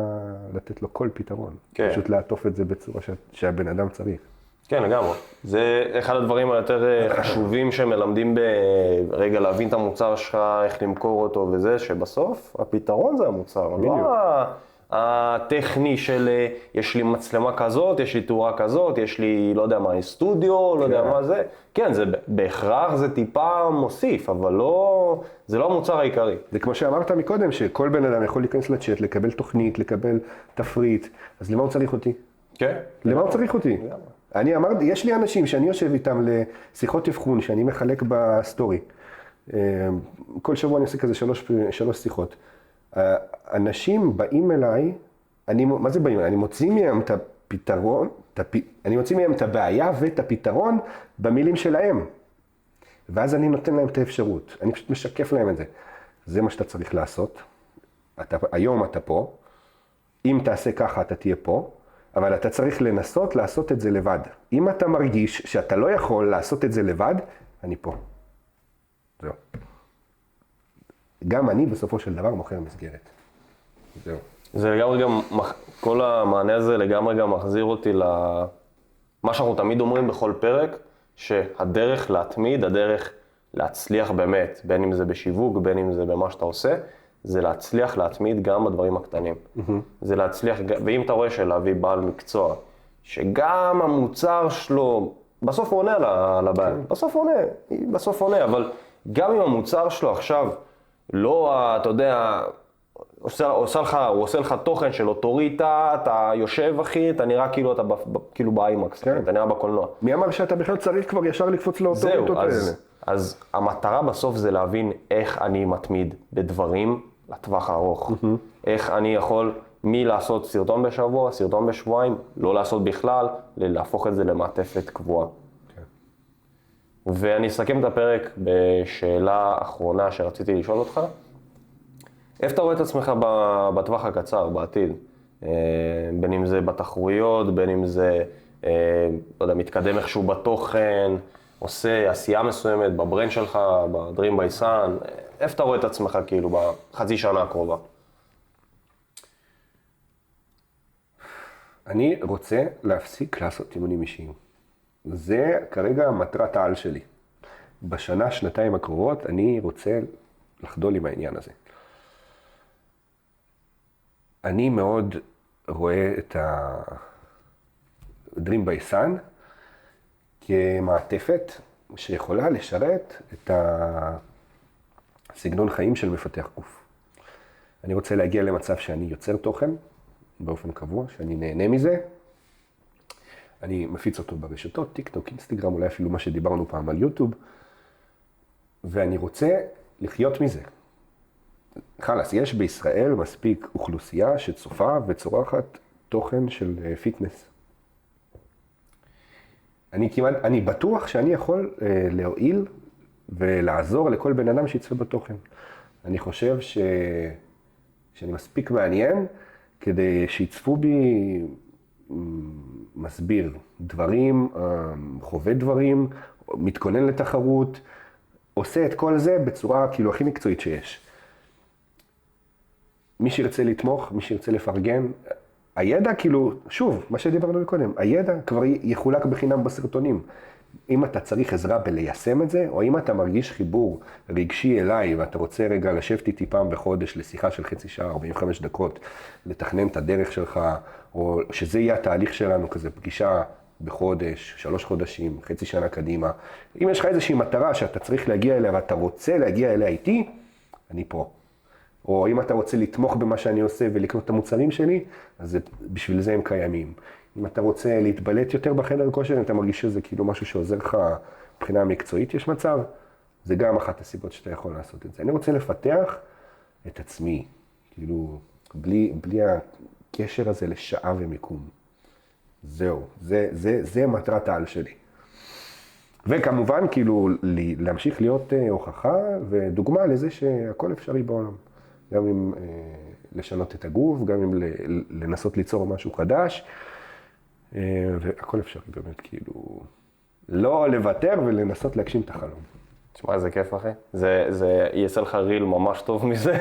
לתת לו כל פתרון. כן. פשוט לעטוף את זה בצורה שהבן אדם צריך.
כן, לגמרי. זה אחד הדברים היותר חשובים שמלמדים ברגע להבין את המוצר שלך, איך למכור אותו וזה, שבסוף הפתרון זה המוצר. לא הטכני של יש לי מצלמה כזאת, יש לי תאורה כזאת, יש לי לא יודע מה, סטודיו, לא יודע מה זה. כן, זה בהכרח זה טיפה מוסיף, אבל לא, זה לא המוצר העיקרי.
זה כמו שאמרת מקודם, שכל בן אדם יכול להיכנס לצ'אט, לקבל תוכנית, לקבל תפריט, אז למה הוא צריך אותי?
כן.
למה הוא צריך אותי? אני אמרתי, יש לי אנשים שאני יושב איתם לשיחות אבחון שאני מחלק בסטורי. כל שבוע אני עושה כזה 3 שיחות. אנשים באים אליי, מה זה באים? אני מוציא מהם את הפתרון, אני מוציא מהם את הבעיה ואת הפתרון במילים שלהם. ואז אני נותן להם את האפשרות. אני פשוט משקף להם את זה. זה מה שאתה צריך לעשות. היום אתה פה. אם תעשה ככה, אתה תהיה פה. אבל אתה צריך לנסות לעשות את זה לבד. אם אתה מרגיש שאתה לא יכול לעשות את זה לבד, אני פה. זהו. גם אני בסופו של דבר מוכר מסגרת. זהו.
זה לגמרי גם, כל המענה הזה לגמרי גם מחזיר אותי מה שאנחנו תמיד אומרים בכל פרק, שהדרך להתמיד, הדרך להצליח באמת, בין אם זה בשיווק, בין אם זה במה שאתה עושה, זה להצליח להתמיד גם בדברים הקטנים. זה להצליח, ואם אתה רואה שלהביא בעל מקצוע, שגם המוצר שלו, בסוף הוא עונה לבעל, בסוף עונה, אבל גם אם המוצר שלו עכשיו, לא, אתה יודע, הוא עושה לך תוכן של אוטוריטה, אתה יושב אחי, אתה נראה כאילו אתה כאילו באיימקס, אתה נראה בקולנוע.
מי אמר שאתה בכלל צריך כבר ישר לקפוץ לאוטוריטות האלה?
אז המטרה בסוף זה להבין איך אני מתמיד בדברים לטווח הארוך. איך אני יכול מלעשות סרטון בשבוע, סרטון בשבועיים, לא לעשות בכלל, להפוך את זה למעטפת קבועה. ואני אסכם את הפרק בשאלה האחרונה שרציתי לשאול אותך. איפה אתה רואה את עצמך בטווח הקצר, בעתיד? בין אם זה בתחרויות, בין אם זה, לא יודע, מתקדם איכשהו בתוכן, עושה עשייה מסוימת בברנד שלך, בדרים בייסן, איפה אתה רואה את עצמך כאילו בחצי שנה הקרובה?
אני רוצה להפסיק לעשות אימונים אישיים. זה כרגע מטרת העל שלי. בשנה, שנתיים הקרובות, אני רוצה לחדול עם העניין הזה. אני מאוד רואה את הדרים בייסן כמעטפת שיכולה לשרת את הסגנון חיים של מפתח גוף. אני רוצה להגיע למצב שאני יוצר תוכן באופן קבוע, שאני נהנה מזה. אני מפיץ אותו ברשתות, טיק טוק, אינסטגרם, אולי אפילו מה שדיברנו פעם על יוטיוב. ואני רוצה לחיות מזה. חלס, יש בישראל מספיק אוכלוסייה שצופה וצורחת תוכן של פיטנס. אני בטוח שאני יכול להועיל ולעזור לכל בן אדם שיצפה בתוכן. אני חושב שאני מספיק מעניין כדי שיצפו בי מסביר דברים, חווה דברים, מתכונן לתחרות, עושה את כל זה בצורה כאילו הכי מקצועית שיש. מי שירצה לתמוך, מי שירצה לפרגן, הידע כאילו, שוב, מה שדיברנו קודם, הידע כבר יחולק בחינם בסרטונים. אם אתה צריך עזרה בליישם את זה, או אם אתה מרגיש חיבור רגשי אליי, ואתה רוצה רגע לשבת איתי פעם בחודש לשיחה של חצי שעה, 45 דקות, לתכנן את הדרך שלך, או שזה יהיה התהליך שלנו, כזה פגישה בחודש, 3 חודשים, חצי שנה קדימה. אם יש לך איזושהי מטרה שאתה צריך להגיע אליה, ואתה רוצה להגיע אליה איתי, אני פה. או אם אתה רוצה לתמוך במה שאני עושה ולקנות את המוצרים שלי, אז בשביל זה הם קיימים. אם אתה רוצה להתבלט יותר בחדר כושר, אם אתה מרגיש שזה כאילו משהו שעוזר לך מבחינה מקצועית, יש מצב, זה גם אחת הסיבות שאתה יכול לעשות את זה. אני רוצה לפתח את עצמי, כאילו, בלי הקשר הזה לשעה ומיקום. זהו, זה מטרת העל שלי. וכמובן, כאילו, להמשיך להיות הוכחה ודוגמה לזה שהכל אפשרי בעולם. גם אם לשנות את הגוף, גם אם לנסות ליצור משהו חדש, והכל אפשרי באמת, כאילו, לא לוותר ולנסות להגשים את החלום.
תשמע, איזה כיף, אחי. זה יעשה לך ריל ממש טוב מזה.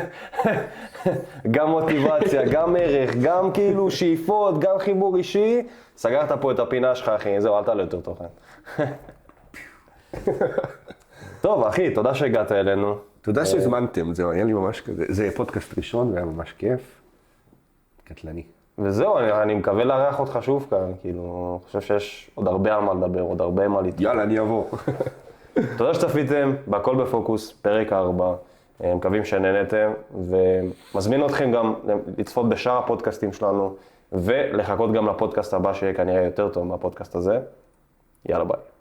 גם מוטיבציה, גם ערך, גם כאילו שאיפות, גם חיבור אישי. סגרת פה את הפינה שלך, אחי. זהו, אל תעלה יותר תוכן. טוב, אחי, תודה שהגעת אלינו.
תודה שהזמנתם, זהו, היה לי ממש כזה. זה פודקאסט ראשון והיה ממש כיף. קטלני.
וזהו, אני מקווה לארח אותך שוב כאן, כאילו, אני חושב שיש עוד הרבה על מה לדבר, עוד הרבה מה לתקוף.
יאללה, אני אבוא.
תודה שצפיתם, בהכל בפוקוס, פרק 4. מקווים שנהנתם, ומזמין אתכם גם לצפות בשאר הפודקאסטים שלנו, ולחכות גם לפודקאסט הבא שיהיה כנראה יותר טוב מהפודקאסט הזה. יאללה, ביי.